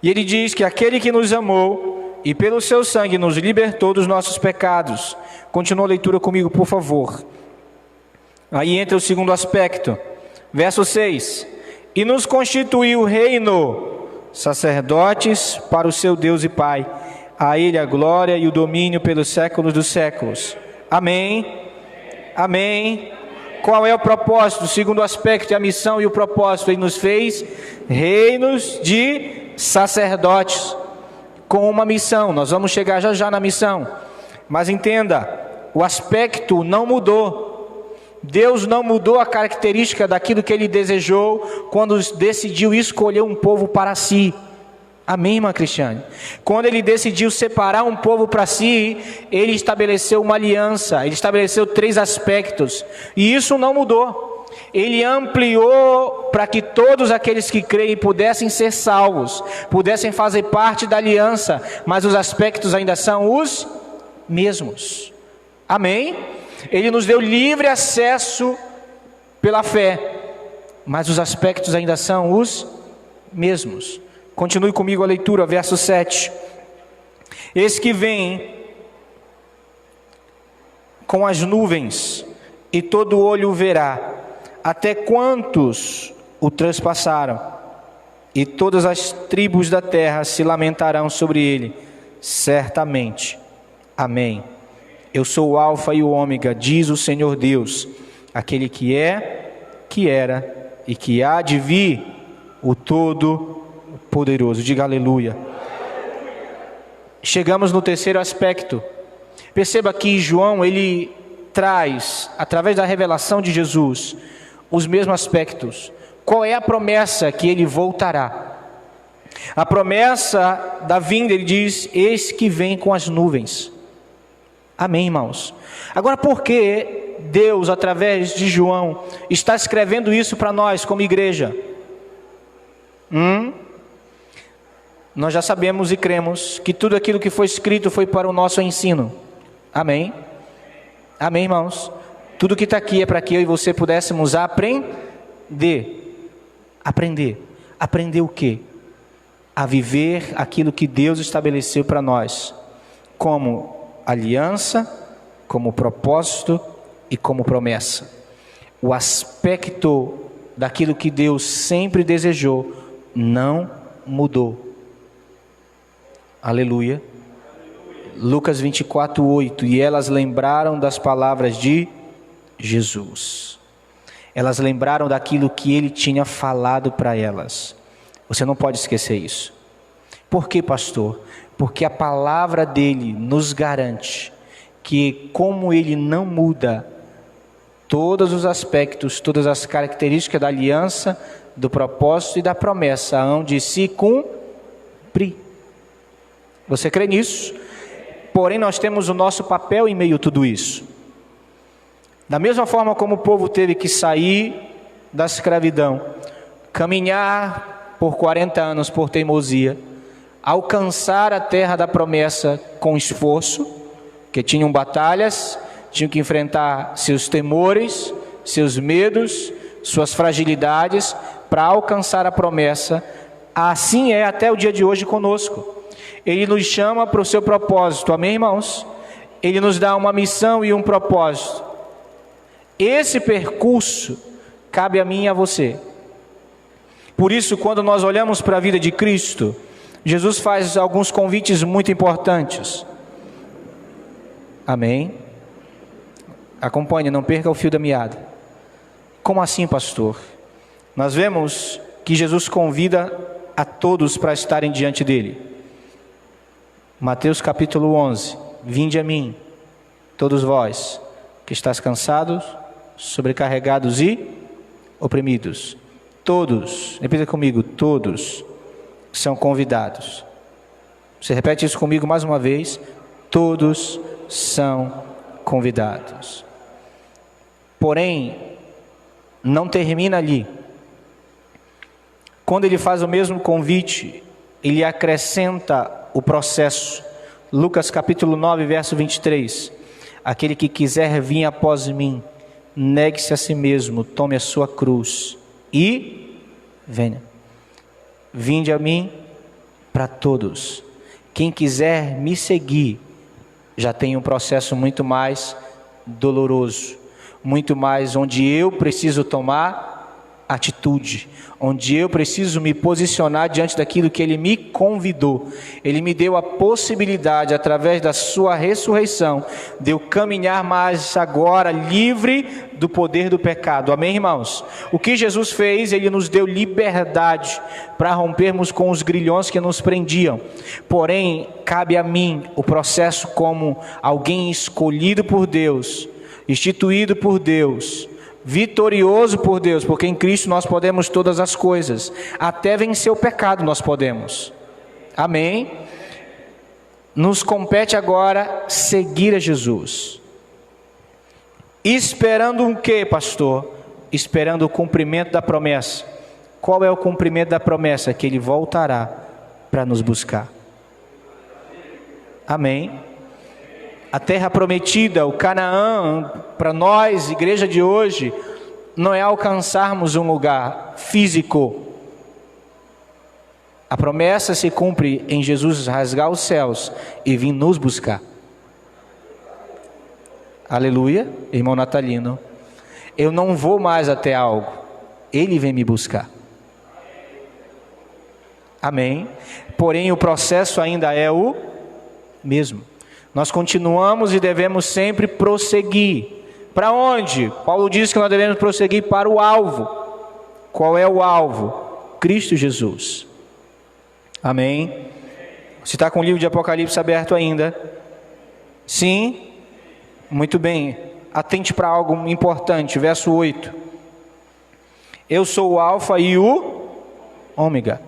S1: E ele diz que aquele que nos amou e pelo seu sangue nos libertou dos nossos pecados. Continua a leitura comigo, por favor. Aí entra o segundo aspecto. Verso 6. E nos constituiu reino, sacerdotes para o seu Deus e Pai. A Ele a glória e o domínio pelos séculos dos séculos. Amém. Amém. Qual é o propósito? O segundo aspecto é a missão e o propósito. Ele nos fez reinos de sacerdotes com uma missão. Nós vamos chegar já já na missão. Mas entenda, o aspecto não mudou. Deus não mudou a característica daquilo que Ele desejou quando decidiu escolher um povo para si. Amém, irmã Cristiane? Quando Ele decidiu separar um povo para si, Ele estabeleceu uma aliança, Ele estabeleceu 3 aspectos, e isso não mudou. Ele ampliou para que todos aqueles que creem pudessem ser salvos, pudessem fazer parte da aliança, mas os aspectos ainda são os mesmos. Amém? Ele nos deu livre acesso pela fé, mas os aspectos ainda são os mesmos. Continue comigo a leitura, verso 7. Eis que vem com as nuvens, e todo olho o verá, até quantos o transpassaram, e todas as tribos da terra se lamentarão sobre ele, certamente. Amém. Eu sou o Alfa e o Ômega, diz o Senhor Deus, aquele que é, que era e que há de vir, o Todo-Poderoso. Diga aleluia. Chegamos no terceiro aspecto. Perceba que João, ele traz, através da revelação de Jesus, os mesmos aspectos. Qual é a promessa? Que ele voltará. A promessa da vinda, ele diz, eis que vem com as nuvens. Amém, irmãos? Agora, por que Deus, através de João, está escrevendo isso para nós como igreja? Nós já sabemos e cremos que tudo aquilo que foi escrito foi para o nosso ensino. Amém? Amém, irmãos? Tudo que está aqui é para que eu e você pudéssemos aprender. Aprender o quê? A viver aquilo que Deus estabeleceu para nós, como aliança, como propósito e como promessa. O aspecto daquilo que Deus sempre desejou não mudou. Aleluia. Lucas 24:8. E elas lembraram das palavras de Jesus. Elas lembraram daquilo que ele tinha falado para elas. Você não pode esquecer isso. Por quê, pastor? Porque a palavra dele nos garante que, como ele não muda, todos os aspectos, todas as características da aliança, do propósito e da promessa hão de se cumprir. Você crê nisso? Porém, nós temos o nosso papel em meio a tudo isso. Da mesma forma como o povo teve que sair da escravidão, caminhar por 40 anos por teimosia, alcançar a terra da promessa com esforço, que tinham batalhas, tinham que enfrentar seus temores, seus medos, suas fragilidades, para alcançar a promessa. Assim é até o dia de hoje conosco. Ele nos chama para o seu propósito, amém, irmãos? Ele nos dá uma missão e um propósito. Esse percurso cabe a mim e a você. Por isso, quando nós olhamos para a vida de Cristo, Jesus faz alguns convites muito importantes. Amém? Acompanhe, não perca o fio da meada. Como assim, pastor? Nós vemos que Jesus convida a todos para estarem diante dele. Mateus capítulo 11. Vinde a mim, todos vós, que estáis cansados, sobrecarregados e oprimidos. Todos, repita comigo, todos são convidados. Você repete isso comigo mais uma vez. Todos são convidados. Porém, não termina ali. Quando ele faz o mesmo convite, ele acrescenta o processo. Lucas capítulo 9, verso 23. Aquele que quiser vir após mim, negue-se a si mesmo, tome a sua cruz e venha. Vinde a mim para todos. Quem quiser me seguir, já tem um processo muito mais doloroso, muito mais onde eu preciso tomar atitude, onde eu preciso me posicionar diante daquilo que ele me convidou. Ele me deu a possibilidade, através da sua ressurreição, de eu caminhar mais agora livre do poder do pecado. Amém, irmãos? O que Jesus fez, ele nos deu liberdade para rompermos com os grilhões que nos prendiam. Porém, cabe a mim o processo como alguém escolhido por Deus, instituído por Deus, vitorioso por Deus, porque em Cristo nós podemos todas as coisas, até vencer o pecado nós podemos. Amém? Nos compete agora seguir a Jesus. Esperando um quê, pastor? Esperando o cumprimento da promessa. Qual é o cumprimento da promessa? Que ele voltará para nos buscar. Amém? A terra prometida, o Canaã, para nós, igreja de hoje, não é alcançarmos um lugar físico. A promessa se cumpre em Jesus rasgar os céus e vir nos buscar. Aleluia, irmão Natalino. Eu não vou mais até algo, Ele vem me buscar. Amém? Porém, o processo ainda é o mesmo. Nós continuamos e devemos sempre prosseguir. Para onde? Paulo diz que nós devemos prosseguir para o alvo. Qual é o alvo? Cristo Jesus. Amém? Você está com o livro de Apocalipse aberto ainda? Sim? Muito bem. Atente para algo importante. Verso 8. Eu sou o alfa e o ômega.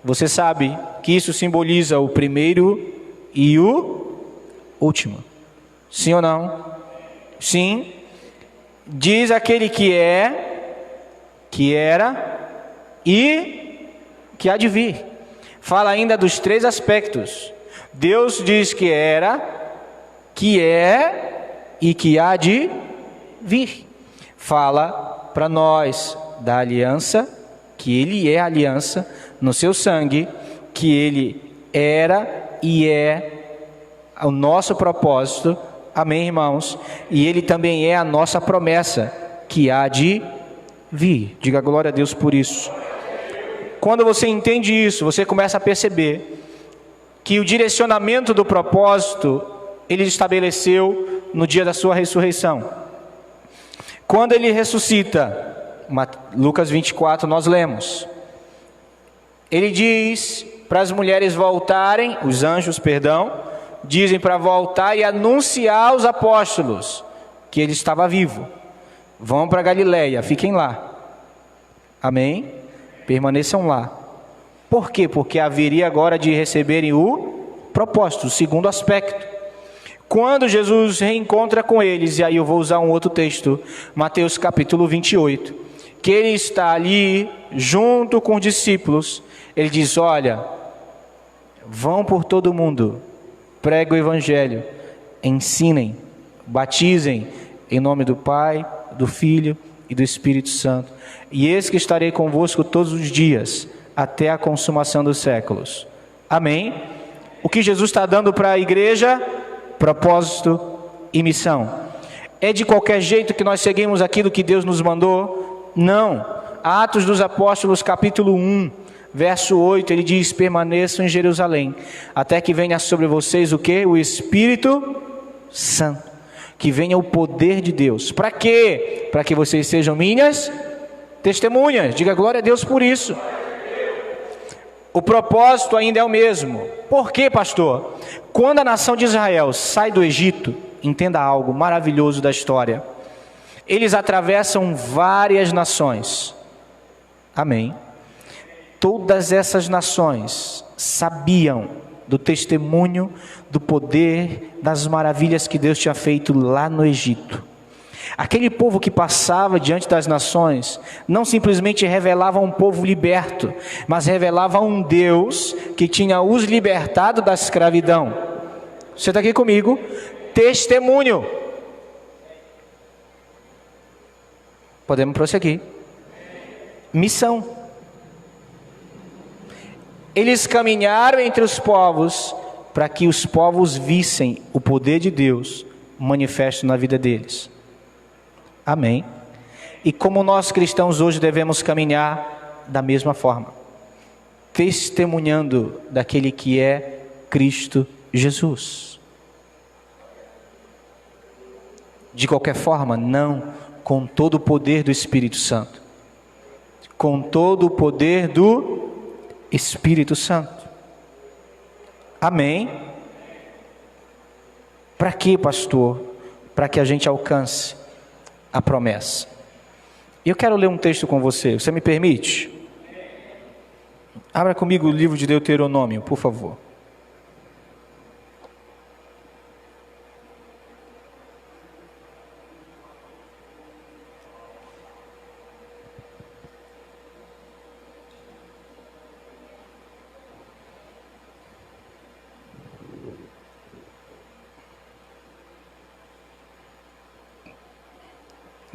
S1: Você sabe que isso simboliza o primeiro e o último. Sim ou não? Sim. Diz aquele que é, que era e que há de vir. Fala ainda dos três aspectos. Deus diz que era, que é e que há de vir. Fala para nós da aliança, que Ele é a aliança no seu sangue, que Ele era e é o nosso propósito. Amém, irmãos? E Ele também é a nossa promessa, que há de vir. Diga glória a Deus por isso. Quando você entende isso, você começa a perceber que o direcionamento do propósito, Ele estabeleceu no dia da sua ressurreição. Quando Ele ressuscita, Lucas 24, nós lemos. Ele diz para as mulheres voltarem, os anjos, perdão, dizem para voltar e anunciar aos apóstolos que Ele estava vivo. Vão para Galileia, fiquem lá. Amém? Permaneçam lá. Por quê? Porque haveria agora de receberem o propósito, o segundo aspecto. Quando Jesus reencontra com eles, e aí eu vou usar um outro texto, Mateus capítulo 28, que Ele está ali junto com os discípulos. Ele diz: olha, vão por todo mundo, preguem o evangelho, ensinem, batizem em nome do Pai, do Filho e do Espírito Santo. E eis que estarei convosco todos os dias, até a consumação dos séculos. Amém? O que Jesus está dando para a igreja? Propósito e missão. É de qualquer jeito que nós seguimos aquilo que Deus nos mandou? Não. Atos dos Apóstolos capítulo 1, verso 8, ele diz: permaneçam em Jerusalém, até que venha sobre vocês o quê? O Espírito Santo. Que venha o poder de Deus. Para quê? Para que vocês sejam minhas testemunhas. Diga glória a Deus por isso. O propósito ainda é o mesmo. Por quê, pastor? Quando a nação de Israel sai do Egito, entenda algo maravilhoso da história. Eles atravessam várias nações. Amém. Todas essas nações sabiam do testemunho, do poder, das maravilhas que Deus tinha feito lá no Egito. Aquele povo que passava diante das nações não simplesmente revelava um povo liberto, mas revelava um Deus que tinha os libertado da escravidão. Você está aqui comigo? Testemunho. Podemos prosseguir. Missão. Eles caminharam entre os povos para que os povos vissem o poder de Deus manifesto na vida deles. Amém. E como nós cristãos hoje devemos caminhar da mesma forma, testemunhando daquele que é Cristo Jesus. De qualquer forma, não com todo o poder do Espírito Santo, com todo o poder do Espírito Santo. Amém? Para quê, pastor? Para que a gente alcance a promessa. Eu quero ler um texto com você. Você me permite? Abra comigo o livro de Deuteronômio, por favor.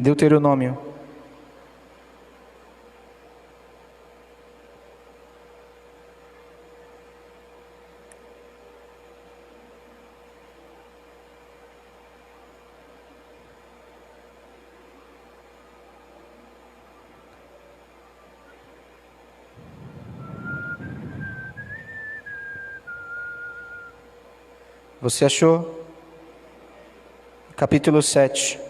S1: Deuteronômio. Você achou? Capítulo 7.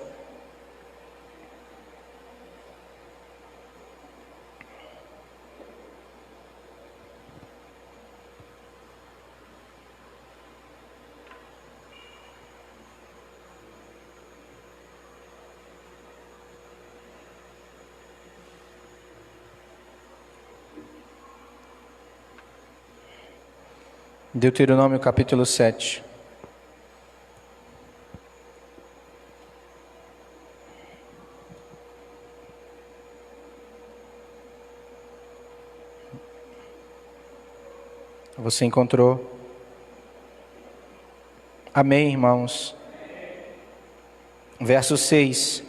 S1: Deuteronômio capítulo 7. Você encontrou? Amém, irmãos? Verso 6.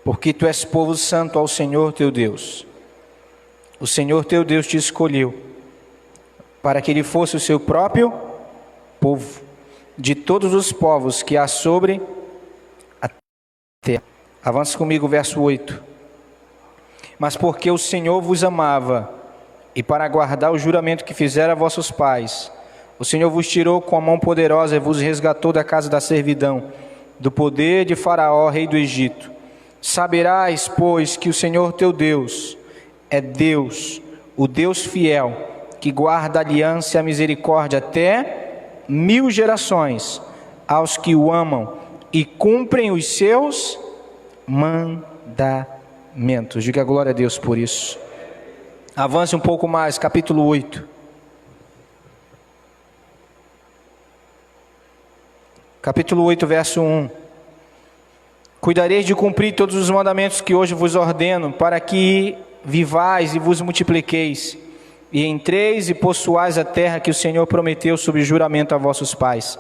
S1: Porque tu és povo santo ao Senhor teu Deus. O Senhor teu Deus te escolheu para que ele fosse o seu próprio povo, de todos os povos que há sobre a terra. Avance comigo, verso 8. Mas porque o Senhor vos amava, e para guardar o juramento que fizera a vossos pais, o Senhor vos tirou com a mão poderosa e vos resgatou da casa da servidão, do poder de Faraó, rei do Egito. Saberás, pois, que o Senhor teu Deus é Deus, o Deus fiel, que guarda a aliança e a misericórdia até 1000 gerações aos que o amam e cumprem os seus mandamentos. Diga glória a Deus por isso. Avance um pouco mais, capítulo 8. Capítulo 8, verso 1. Cuidareis de cumprir todos os mandamentos que hoje vos ordeno, para que vivais e vos multipliqueis, e entreis e possuais a terra que o Senhor prometeu sob juramento a vossos pais.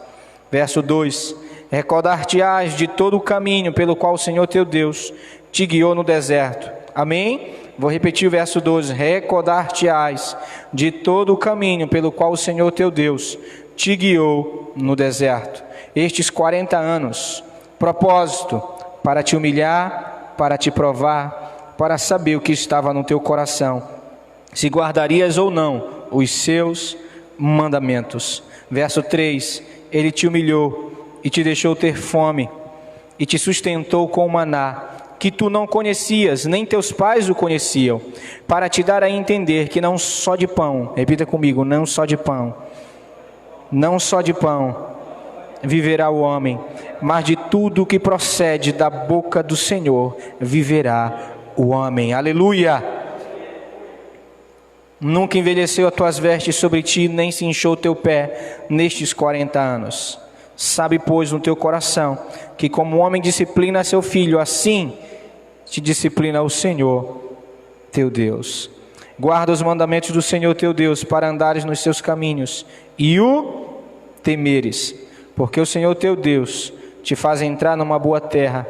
S1: Verso 2. Recordar-te-ás de todo o caminho pelo qual o Senhor teu Deus te guiou no deserto. Amém? Vou repetir o verso 12. Recordar-te-ás de todo o caminho pelo qual o Senhor teu Deus te guiou no deserto. Estes 40 anos, propósito, para te humilhar, para te provar, para saber o que estava no teu coração, se guardarias ou não os seus mandamentos. Verso 3. Ele te humilhou e te deixou ter fome, e te sustentou com o maná, que tu não conhecias, nem teus pais o conheciam, para te dar a entender que não só de pão, repita comigo, não só de pão viverá o homem, mas de tudo que procede da boca do Senhor viverá o homem. Aleluia! Nunca envelheceu as tuas vestes sobre ti, nem se inchou o teu pé nestes 40 anos. Sabe, pois, no teu coração, que como o homem disciplina seu filho, assim te disciplina o Senhor teu Deus. Guarda os mandamentos do Senhor teu Deus, para andares nos seus caminhos, e o temeres, porque o Senhor teu Deus te faz entrar numa boa terra,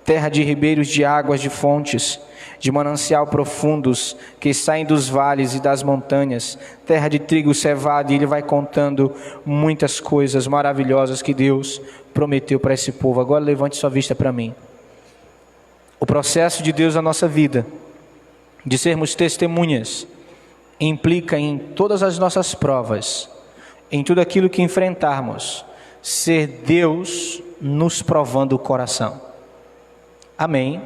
S1: terra de ribeiros de águas, de fontes, de manancial profundos, que saem dos vales e das montanhas, terra de trigo, cevada. E ele vai contando muitas coisas maravilhosas que Deus prometeu para esse povo. Agora levante sua vista para mim. O processo de Deus na nossa vida, de sermos testemunhas, implica em todas as nossas provas, em tudo aquilo que enfrentarmos, ser Deus nos provando o coração. Amém?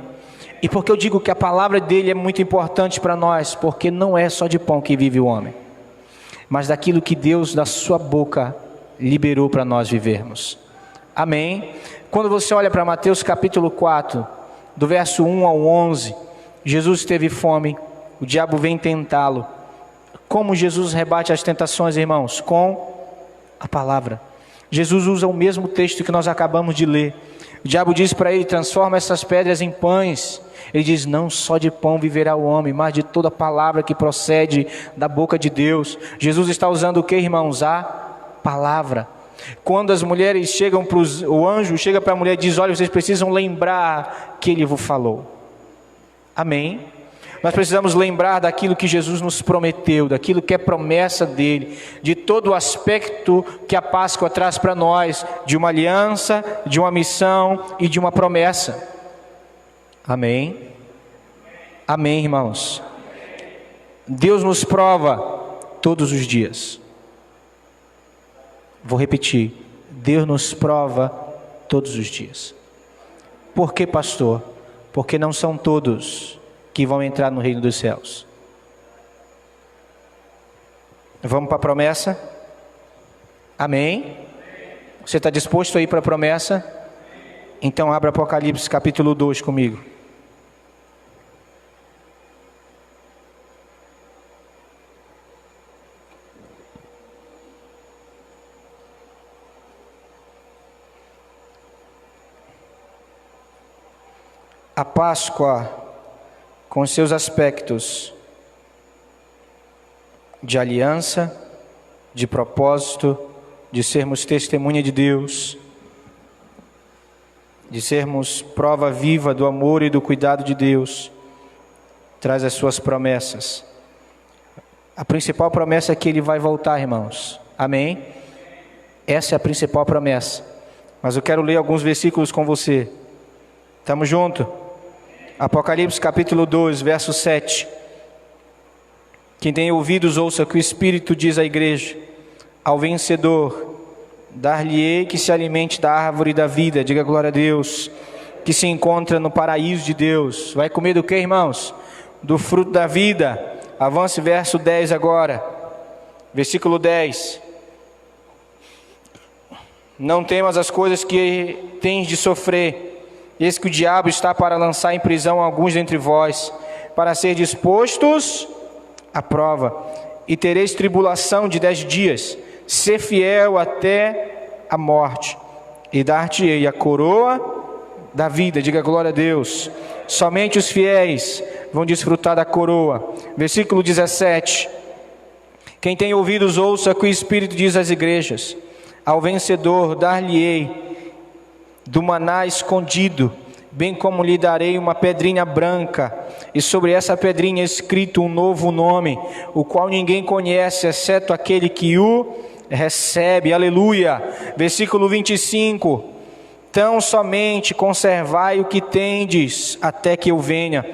S1: E porque eu digo que a palavra dele é muito importante para nós, porque não é só de pão que vive o homem, mas daquilo que Deus da sua boca liberou para nós vivermos. Amém? Quando você olha para Mateus capítulo 4, do verso 1 ao 11, Jesus teve fome, o diabo vem tentá-lo. Como Jesus rebate as tentações, irmãos? Com a palavra. Jesus usa o mesmo texto que nós acabamos de ler. O diabo diz para ele: transforma essas pedras em pães. Ele diz: não só de pão viverá o homem, mas de toda palavra que procede da boca de Deus. Jesus está usando o que, irmãos? A palavra. Quando as mulheres chegam para o anjo chega para a mulher e diz: olha, vocês precisam lembrar que ele vos falou. Amém? Nós precisamos lembrar daquilo que Jesus nos prometeu, daquilo que é promessa dele, de todo o aspecto que a Páscoa traz para nós, de uma aliança, de uma missão e de uma promessa. Amém? Amém, irmãos? Deus nos prova todos os dias. Vou repetir. Deus nos prova todos os dias. Por que, pastor? Porque não são todos que vão entrar no reino dos céus. Vamos para a promessa? Amém? Você está disposto a ir para a promessa? Então abra Apocalipse capítulo 2 comigo. A Páscoa, com seus aspectos de aliança, de propósito, de sermos testemunha de Deus, de sermos prova viva do amor e do cuidado de Deus, traz as suas promessas. A principal promessa é que Ele vai voltar, irmãos. Amém? Essa é a principal promessa. Mas eu quero ler alguns versículos com você. Estamos juntos? Apocalipse capítulo 2, verso 7. Quem tem ouvidos, ouça o que o Espírito diz à igreja. Ao vencedor, dar-lhe-ei que se alimente da árvore da vida, diga glória a Deus, que se encontra no paraíso de Deus. Vai comer do que, irmãos? Do fruto da vida. Avance verso 10 agora. Versículo 10. Não temas as coisas que tens de sofrer. Eis que o diabo está para lançar em prisão alguns dentre vós, para ser dispostos à prova, e tereis tribulação de 10 dias. Ser fiel até a morte, e dar-te-ei a coroa da vida. Diga glória a Deus. Somente os fiéis vão desfrutar da coroa. Versículo 17. Quem tem ouvidos, ouça o que o Espírito diz às igrejas. Ao vencedor dar-lhe-ei do maná escondido, bem como lhe darei uma pedrinha branca, e sobre essa pedrinha escrito um novo nome, o qual ninguém conhece, exceto aquele que o recebe. Aleluia. Versículo 25. Tão somente conservai o que tendes, até que eu venha.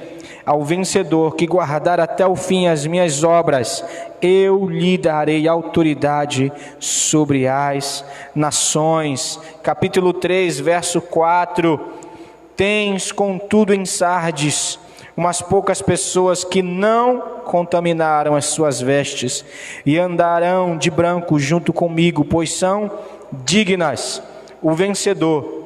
S1: Ao vencedor que guardar até o fim as minhas obras, eu lhe darei autoridade sobre as nações. Capítulo 3, verso 4. Tens contudo em Sardes umas poucas pessoas que não contaminaram as suas vestes, e andarão de branco junto comigo, pois são dignas. O vencedor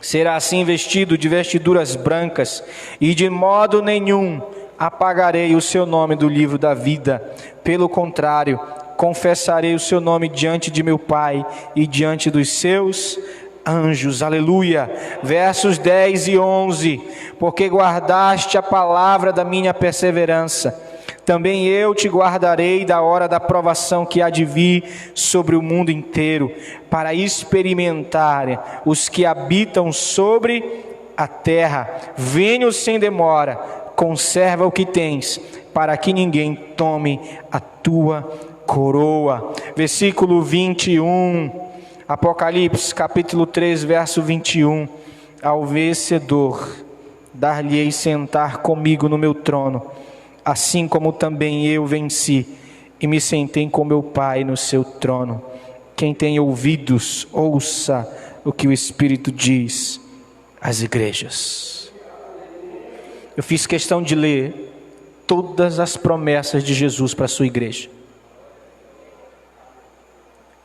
S1: será assim vestido de vestiduras brancas, e de modo nenhum apagarei o seu nome do livro da vida. Pelo contrário, confessarei o seu nome diante de meu Pai e diante dos seus anjos. Aleluia. Versos 10 e 11. Porque guardaste a palavra da minha perseverança, também eu te guardarei da hora da provação que há de vir sobre o mundo inteiro, para experimentar os que habitam sobre a terra. Venho sem demora, conserva o que tens, para que ninguém tome a tua coroa. Versículo 21, Apocalipse capítulo 3, verso 21. Ao vencedor dar-lhe-ei sentar comigo no meu trono, assim como também eu venci e me sentei com meu Pai no seu trono. Quem tem ouvidos, ouça o que o Espírito diz às igrejas. Eu fiz questão de ler todas as promessas de Jesus para a sua igreja.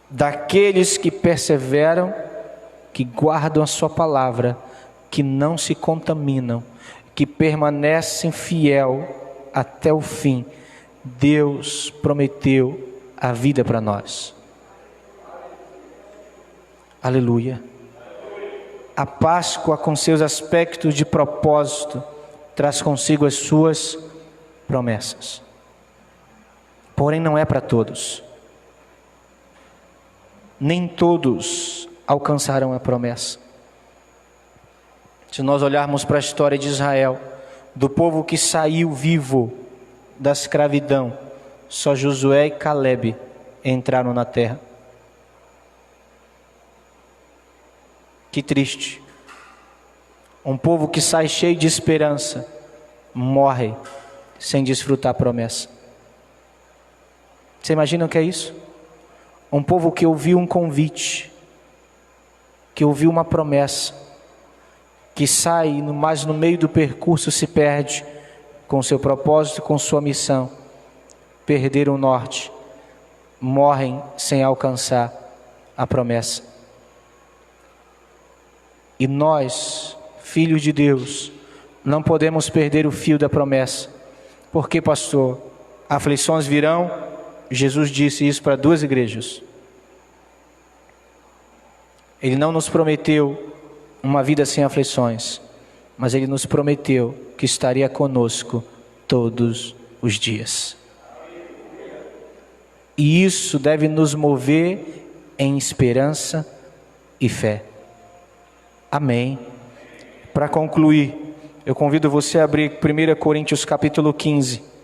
S1: Daqueles que perseveram, que guardam a sua palavra, que não se contaminam, que permanecem fiel até o fim, Deus prometeu a vida para nós. Aleluia. A Páscoa, com seus aspectos de propósito, traz consigo as suas promessas. Porém, não é para todos. Nem todos alcançarão a promessa. Se nós olharmos para a história de Israel, do povo que saiu vivo da escravidão, só Josué e Calebe entraram na terra. Que triste. Um povo que sai cheio de esperança, morre sem desfrutar a promessa. Você imagina o que é isso? Um povo que ouviu um convite, que ouviu uma promessa, que sai, mas no meio do percurso se perde com seu propósito, com sua missão. Perderam o norte, morrem sem alcançar a promessa. E nós, filhos de Deus, não podemos perder o fio da promessa. Por que, pastor? Aflições virão. Jesus disse isso para 2 igrejas. Ele não nos prometeu uma vida sem aflições, mas Ele nos prometeu que estaria conosco todos os dias. E isso deve nos mover em esperança e fé. Amém. Para concluir, eu convido você a abrir 1 Coríntios capítulo 15.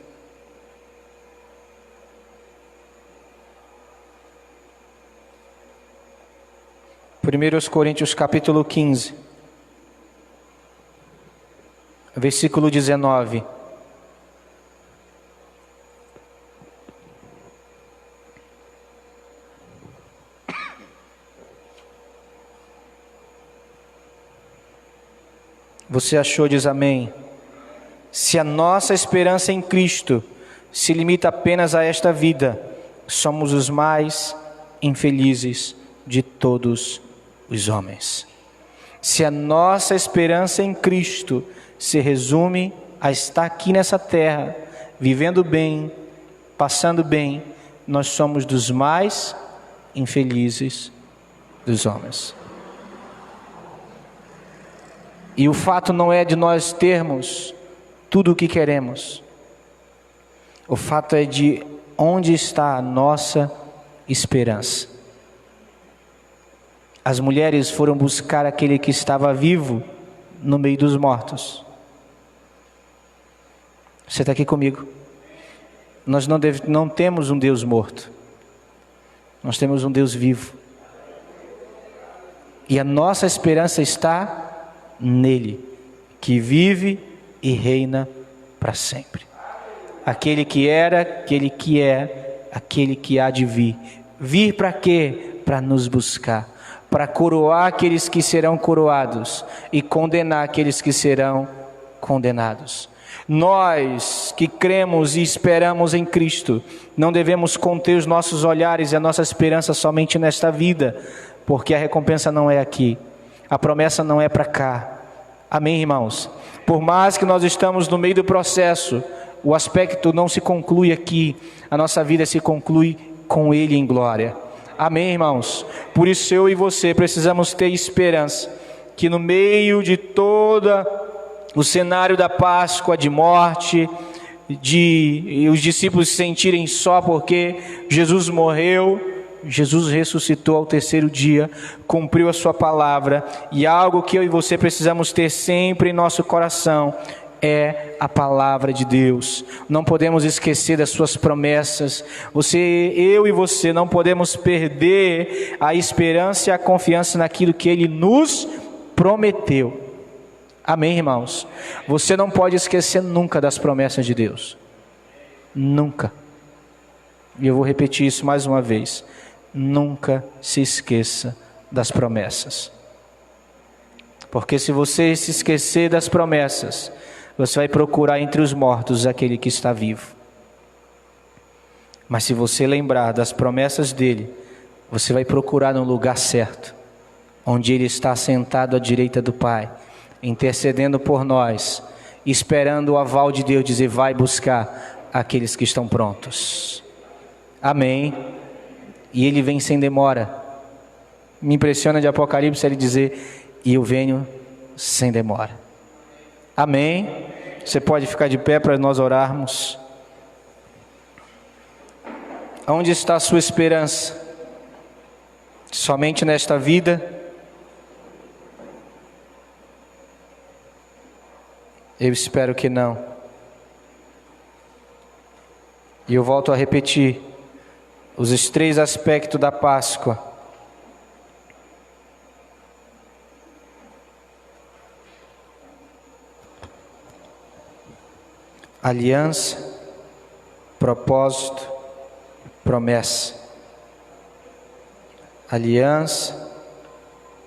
S1: 1 Coríntios capítulo 15, versículo 19. Você achou, diz amém. Se a nossa esperança em Cristo se limita apenas a esta vida, somos os mais infelizes de todos os homens. Se a nossa esperança em Cristo se resume a estar aqui nessa terra, vivendo bem, passando bem, nós somos dos mais infelizes dos homens. E o fato não é de nós termos tudo o que queremos. O fato é de onde está a nossa esperança. As mulheres foram buscar aquele que estava vivo no meio dos mortos. Você está aqui comigo? Nós não temos um Deus morto. Nós temos um Deus vivo. E a nossa esperança está nele, que vive e reina para sempre. Aquele que era, aquele que é, aquele que há de vir. Vir para quê? Para nos buscar. Para coroar aqueles que serão coroados e condenar aqueles que serão condenados. Nós que cremos e esperamos em Cristo, não devemos conter os nossos olhares e a nossa esperança somente nesta vida, porque a recompensa não é aqui, a promessa não é para cá. Amém, irmãos? Por mais que nós estamos no meio do processo, o aspecto não se conclui aqui, a nossa vida se conclui com Ele em glória. Amém, irmãos? Por isso eu e você precisamos ter esperança, que no meio de todo o cenário da Páscoa, de morte, de os discípulos se sentirem só porque Jesus morreu, Jesus ressuscitou ao 3º dia, cumpriu a sua palavra, e algo que eu e você precisamos ter sempre em nosso coração é a palavra de Deus. Não podemos esquecer das suas promessas. Eu e você não podemos perder a esperança e a confiança naquilo que Ele nos prometeu. Amém, irmãos? Você não pode esquecer nunca das promessas de Deus. Nunca. E eu vou repetir isso mais uma vez. Nunca se esqueça das promessas. Porque se você se esquecer das promessas, você vai procurar entre os mortos aquele que está vivo. Mas se você lembrar das promessas dele, você vai procurar no lugar certo, onde ele está sentado à direita do Pai, intercedendo por nós, esperando o aval de Deus, dizer: vai buscar aqueles que estão prontos. Amém. E ele vem sem demora. Me impressiona de Apocalipse ele dizer: e eu venho sem demora. Amém. Você pode ficar de pé para nós orarmos. Onde está a sua esperança? Somente nesta vida? Eu espero que não. E eu volto a repetir os 3 aspectos da Páscoa. Aliança, propósito promessa. Aliança,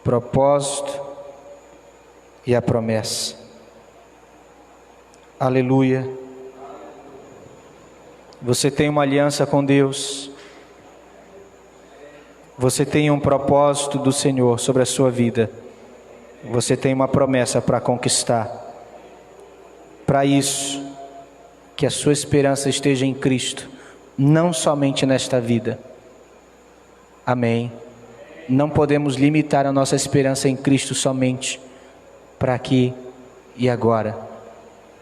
S1: propósito e a promessa. Aleluia. Você tem uma aliança com Deus. Você tem um propósito do Senhor sobre a sua vida. Você tem uma promessa para conquistar. Para isso, que a sua esperança esteja em Cristo, não somente nesta vida. Amém. Não podemos limitar a nossa esperança em Cristo somente para aqui e agora.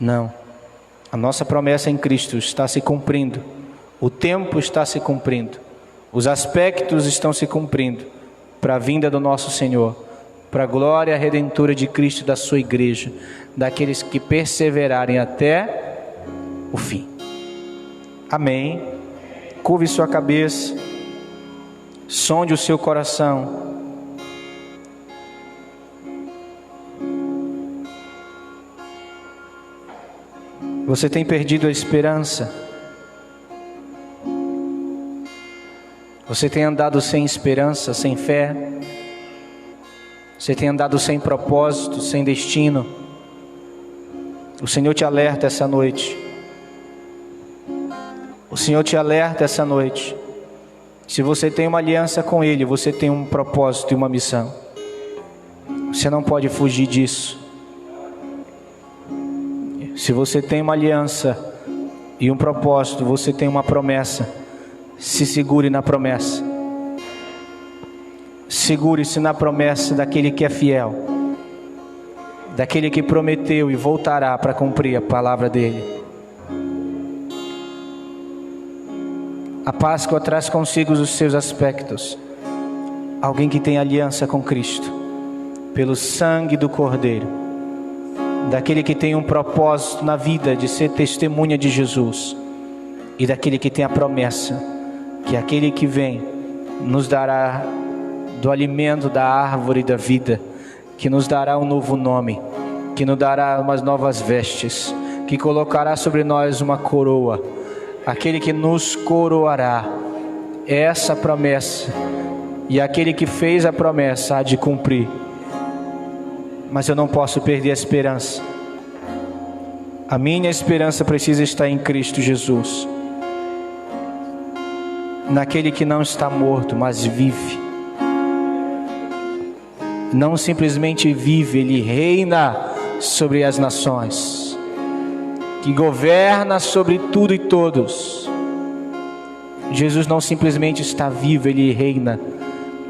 S1: Não. A nossa promessa em Cristo está se cumprindo. O tempo está se cumprindo. Os aspectos estão se cumprindo para a vinda do nosso Senhor, para a glória redentora de Cristo e da sua igreja, daqueles que perseverarem até o fim. Amém. Curve sua cabeça. Sonde o seu coração. Você tem perdido a esperança? Você tem andado sem esperança, sem fé? Você tem andado sem propósito, sem destino? O Senhor te alerta essa noite. O Senhor te alerta essa noite. Se você tem uma aliança com Ele, você tem um propósito e uma missão. Você não pode fugir disso. Se você tem uma aliança e um propósito, você tem uma promessa. Se segure na promessa. Segure-se na promessa daquele que é fiel, daquele que prometeu e voltará para cumprir a palavra dele. A Páscoa traz consigo os seus aspectos. Alguém que tem aliança com Cristo, pelo sangue do Cordeiro, daquele que tem um propósito na vida de ser testemunha de Jesus, e daquele que tem a promessa que aquele que vem nos dará do alimento da árvore da vida, que nos dará um novo nome, que nos dará umas novas vestes, que colocará sobre nós uma coroa, aquele que nos coroará. Essa promessa, e aquele que fez a promessa há de cumprir. Mas eu não posso perder a esperança. A minha esperança precisa estar em Cristo Jesus, naquele que não está morto, mas vive. Não simplesmente vive, Ele reina sobre as nações, que governa sobre tudo e todos. Jesus não simplesmente está vivo, Ele reina.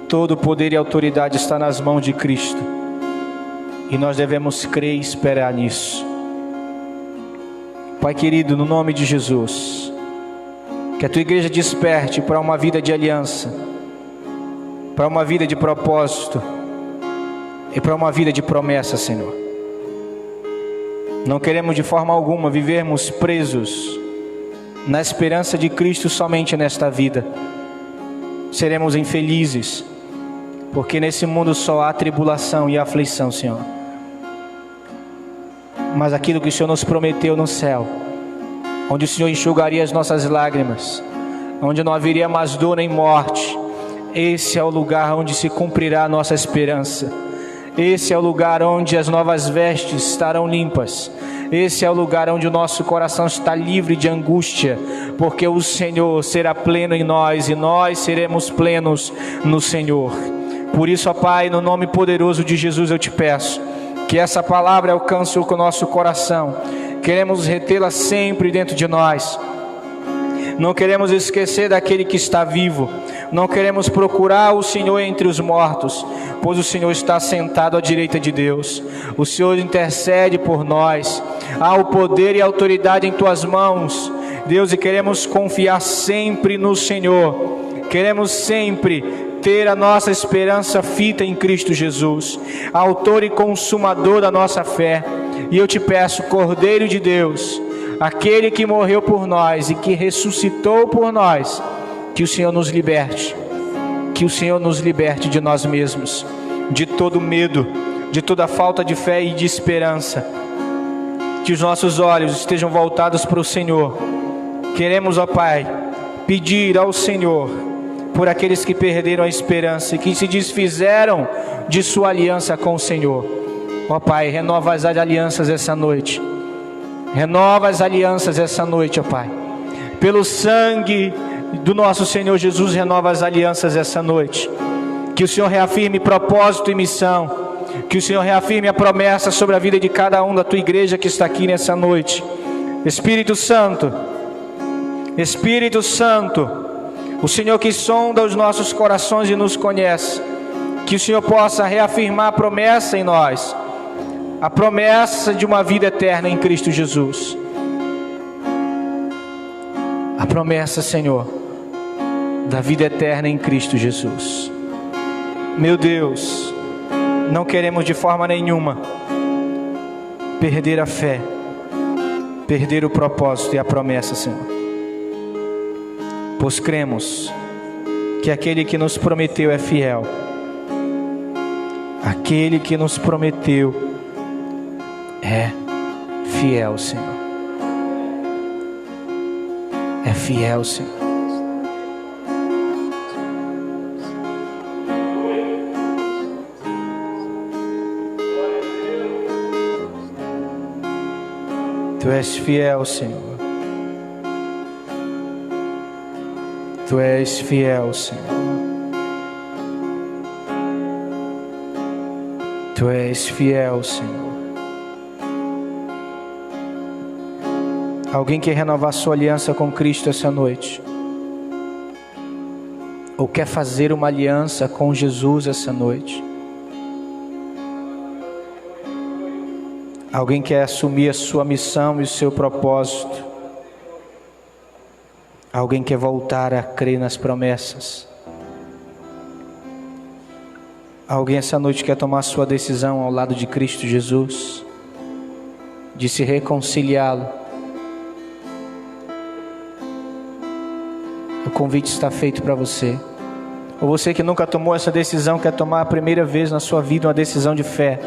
S1: Todo o poder e autoridade está nas mãos de Cristo, e nós devemos crer e esperar nisso. Pai querido, no nome de Jesus, que a Tua igreja desperte para uma vida de aliança, para uma vida de propósito e para uma vida de promessa, Senhor. Não queremos de forma alguma vivermos presos na esperança de Cristo somente nesta vida. Seremos infelizes, porque nesse mundo só há tribulação e aflição, Senhor. Mas aquilo que o Senhor nos prometeu no céu, onde o Senhor enxugaria as nossas lágrimas, onde não haveria mais dor nem morte, esse é o lugar onde se cumprirá a nossa esperança. Esse é o lugar onde as novas vestes estarão limpas. Esse é o lugar onde o nosso coração está livre de angústia, porque o Senhor será pleno em nós e nós seremos plenos no Senhor. Por isso, ó Pai, no nome poderoso de Jesus eu te peço que essa palavra alcance o nosso coração. Queremos retê-la sempre dentro de nós. Não queremos esquecer daquele que está vivo. Não queremos procurar o Senhor entre os mortos, pois o Senhor está sentado à direita de Deus. O Senhor intercede por nós. Há o poder e a autoridade em Tuas mãos, Deus, e queremos confiar sempre no Senhor. Queremos sempre ter a nossa esperança fita em Cristo Jesus, autor e consumador da nossa fé. E eu te peço, Cordeiro de Deus, aquele que morreu por nós e que ressuscitou por nós, que o Senhor nos liberte, que o Senhor nos liberte de nós mesmos, de todo medo, de toda falta de fé e de esperança. Que os nossos olhos estejam voltados para o Senhor. Queremos, ó Pai, pedir ao Senhor por aqueles que perderam a esperança e que se desfizeram de sua aliança com o Senhor. Ó Pai, renova as alianças essa noite. Renova as alianças essa noite, ó Pai. Pelo sangue do nosso Senhor Jesus, renova as alianças essa noite. Que o Senhor reafirme propósito e missão. Que o Senhor reafirme a promessa sobre a vida de cada um da tua igreja que está aqui nessa noite. Espírito Santo, Espírito Santo, o Senhor que sonda os nossos corações e nos conhece, que o Senhor possa reafirmar a promessa em nós, a promessa de uma vida eterna em Cristo Jesus. A promessa, Senhor, da vida eterna em Cristo Jesus. Meu Deus, não queremos de forma nenhuma perder a fé, perder o propósito e a promessa, Senhor. Pois cremos que aquele que nos prometeu é fiel. Aquele que nos prometeu é fiel, Senhor. É fiel, Senhor. Tu és fiel, Senhor. Tu és fiel, Senhor. Tu és fiel, Senhor. Alguém quer renovar sua aliança com Cristo essa noite? Ou quer fazer uma aliança com Jesus essa noite? Alguém quer assumir a sua missão e o seu propósito? Alguém quer voltar a crer nas promessas? Alguém essa noite quer tomar sua decisão ao lado de Cristo Jesus, de se reconciliá-lo? O convite está feito para você. Ou você que nunca tomou essa decisão, quer tomar a primeira vez na sua vida uma decisão de fé,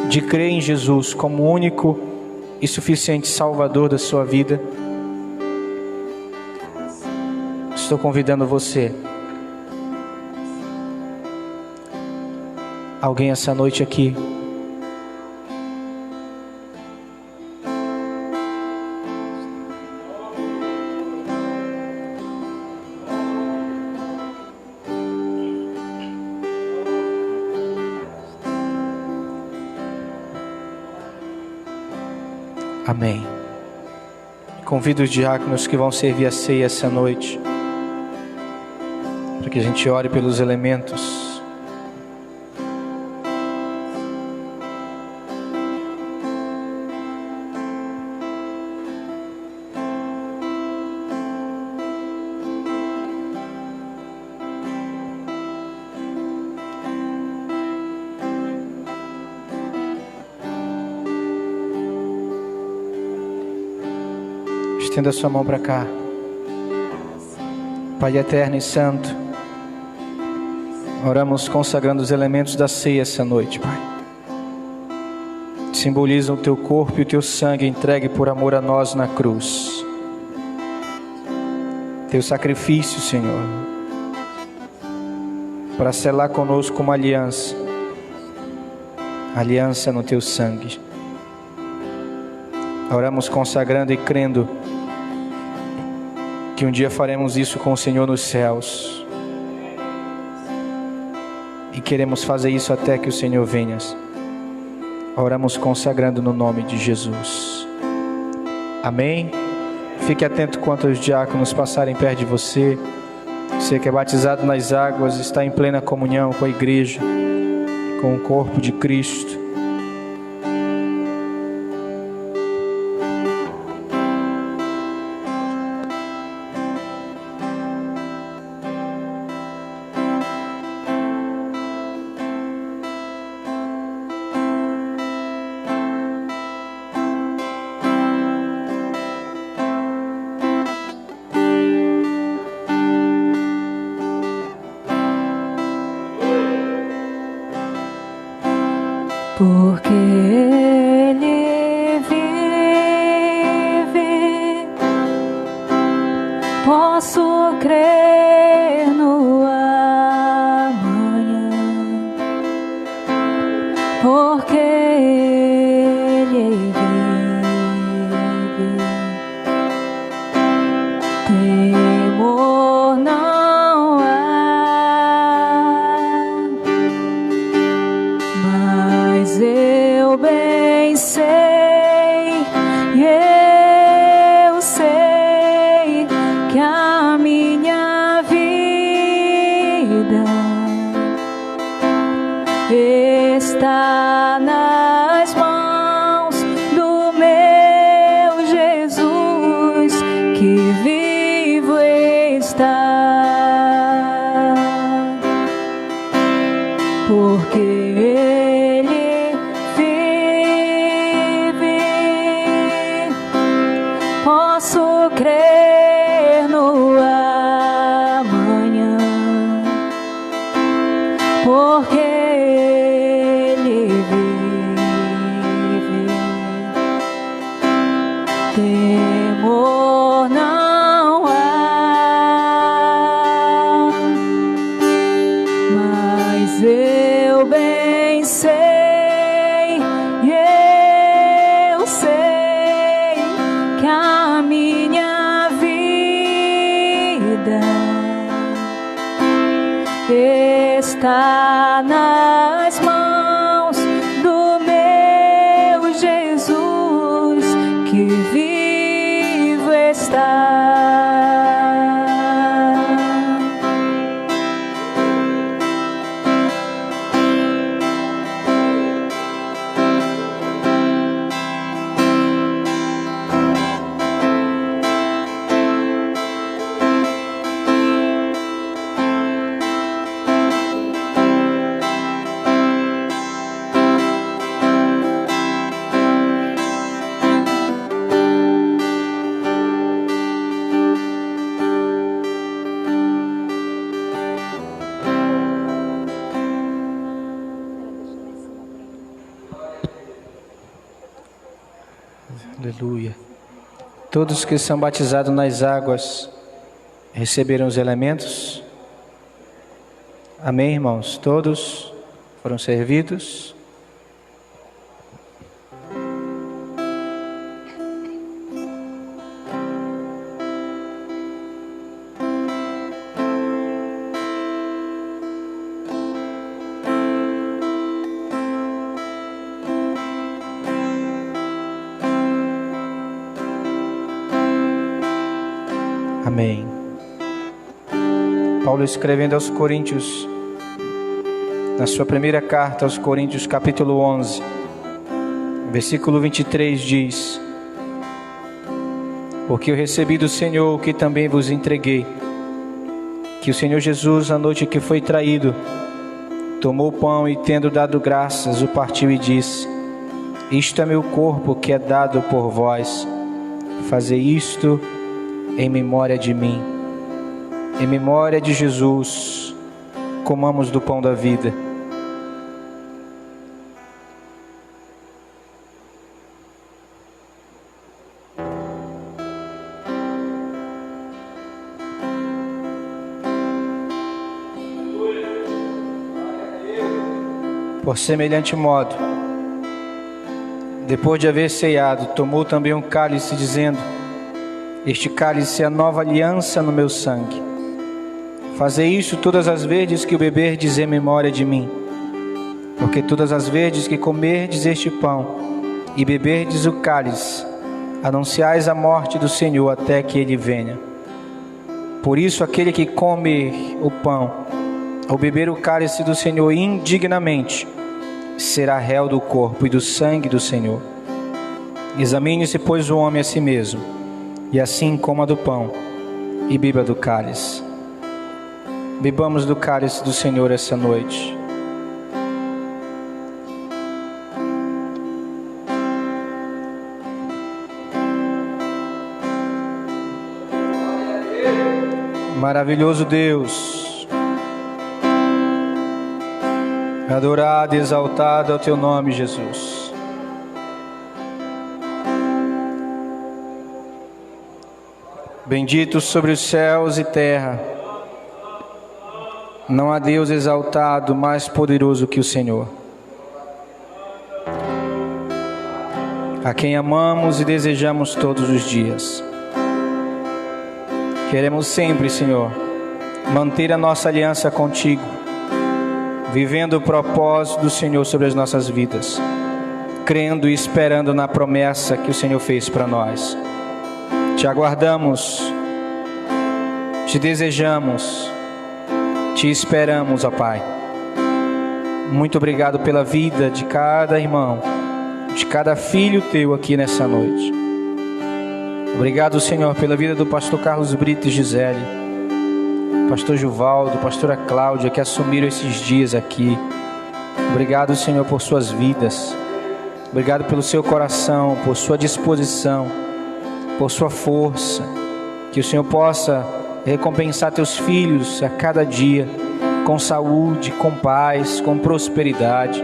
S1: de crer em Jesus como único e suficiente Salvador da sua vida. Estou convidando você. Alguém essa noite aqui Amém. Convido os diáconos que vão servir a ceia essa noite, para que a gente ore pelos elementos. Estenda a sua mão para cá. Pai eterno e santo, oramos consagrando os elementos da ceia essa noite, Pai. Simbolizam o teu corpo e o teu sangue entregue por amor a nós na cruz. Teu sacrifício, Senhor, para selar conosco uma aliança. Aliança no teu sangue. Oramos consagrando e crendo que um dia faremos isso com o Senhor nos céus. E queremos fazer isso até que o Senhor venha. Oramos consagrando no nome de Jesus. Amém? Fique atento quando os diáconos passarem perto de você. Você que é batizado nas águas, está em plena comunhão com a igreja, com o corpo de Cristo.
S2: Porque Ele vive, posso está nas mãos do meu Jesus, que vivo está. Porque Ele vive, posso crer no amanhã, porque Ele vive. Temor não há, mas eu bem sei, eu sei que a minha vida está nas mãos do meu Jesus, que vivo está.
S1: Aleluia. Todos que são batizados nas águas receberam os elementos? Amém, irmãos? Todos foram servidos? Amém. Paulo escrevendo aos Coríntios, na sua primeira carta aos Coríntios, capítulo 11, versículo 23 diz: porque eu recebi do Senhor o que também vos entreguei, que o Senhor Jesus, na noite que foi traído, tomou o pão e, tendo dado graças, o partiu e disse: isto é meu corpo que é dado por vós, fazei isto em memória de mim. Em memória de Jesus, comamos do pão da vida. Por semelhante modo, depois de haver ceado, tomou também um cálice, dizendo: este cálice é a nova aliança no meu sangue. Fazei isso todas as vezes que o beberdes em memória de mim. Porque todas as vezes que comerdes este pão e beberdes o cálice, anunciais a morte do Senhor até que Ele venha. Por isso, aquele que comer o pão ou beber o cálice do Senhor indignamente, será réu do corpo e do sangue do Senhor. Examine-se, pois, o homem a si mesmo, e assim coma do pão e beba do cálice. Bebamos do cálice do Senhor essa noite. Maravilhoso Deus, adorado e exaltado é o teu nome, Jesus. Bendito sobre os céus e terra, não há Deus exaltado mais poderoso que o Senhor, a quem amamos e desejamos todos os dias. Queremos sempre, Senhor, manter a nossa aliança contigo, vivendo o propósito do Senhor sobre as nossas vidas, crendo e esperando na promessa que o Senhor fez para nós. Te aguardamos, te desejamos, te esperamos, ó Pai. Muito obrigado pela vida de cada irmão, de cada filho teu aqui nessa noite. Obrigado, Senhor, pela vida do pastor Carlos Brito e Gisele, pastor Juvaldo, pastora Cláudia, que assumiram esses dias aqui. Obrigado, Senhor, por suas vidas. Obrigado pelo seu coração, por sua disposição, por sua força. Que o Senhor possa recompensar teus filhos a cada dia, com saúde, com paz, com prosperidade.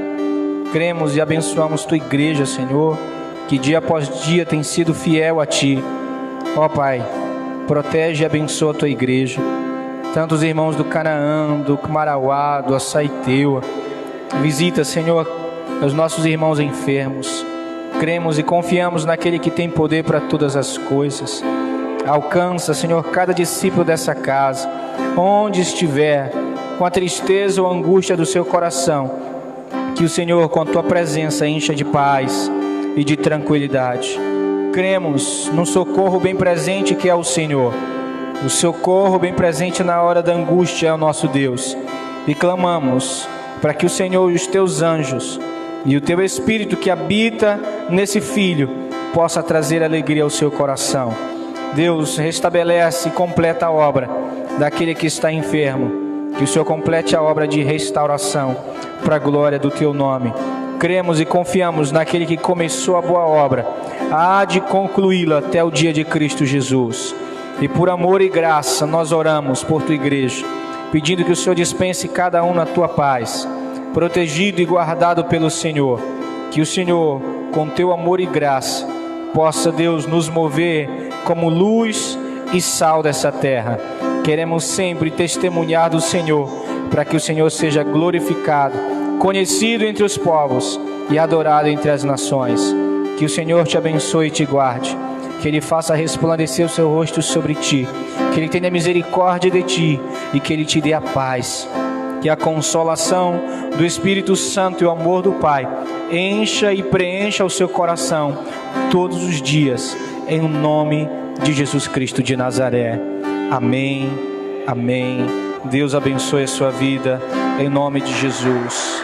S1: Cremos e abençoamos tua igreja, Senhor, que dia após dia tem sido fiel a ti. Ó Pai, protege e abençoa a tua igreja, tanto os irmãos do Canaã, do Marauá, do Açaiteua. Visita, Senhor, os nossos irmãos enfermos. Cremos e confiamos naquele que tem poder para todas as coisas. Alcança, Senhor, cada discípulo dessa casa, onde estiver, com a tristeza ou angústia do seu coração, que o Senhor, com a tua presença, encha de paz e de tranquilidade. Cremos no socorro bem presente que é o Senhor. O socorro bem presente na hora da angústia é o nosso Deus. E clamamos para que o Senhor e os teus anjos e o teu Espírito que habita nesse filho possa trazer alegria ao seu coração. Deus, restabelece e completa a obra daquele que está enfermo. Que o Senhor complete a obra de restauração para a glória do teu nome. Cremos e confiamos naquele que começou a boa obra, há de concluí-la até o dia de Cristo Jesus. E por amor e graça nós oramos por tua igreja, pedindo que o Senhor dispense cada um na tua paz, protegido e guardado pelo Senhor. Que o Senhor, com teu amor e graça, possa, Deus, nos mover como luz e sal dessa terra. Queremos sempre testemunhar do Senhor, para que o Senhor seja glorificado, conhecido entre os povos e adorado entre as nações. Que o Senhor te abençoe e te guarde, que Ele faça resplandecer o seu rosto sobre ti, que Ele tenha misericórdia de ti e que Ele te dê a paz. Que a consolação do Espírito Santo e o amor do Pai encha e preencha o seu coração todos os dias, em nome de Jesus Cristo de Nazaré. Amém, amém. Deus abençoe a sua vida, em nome de Jesus.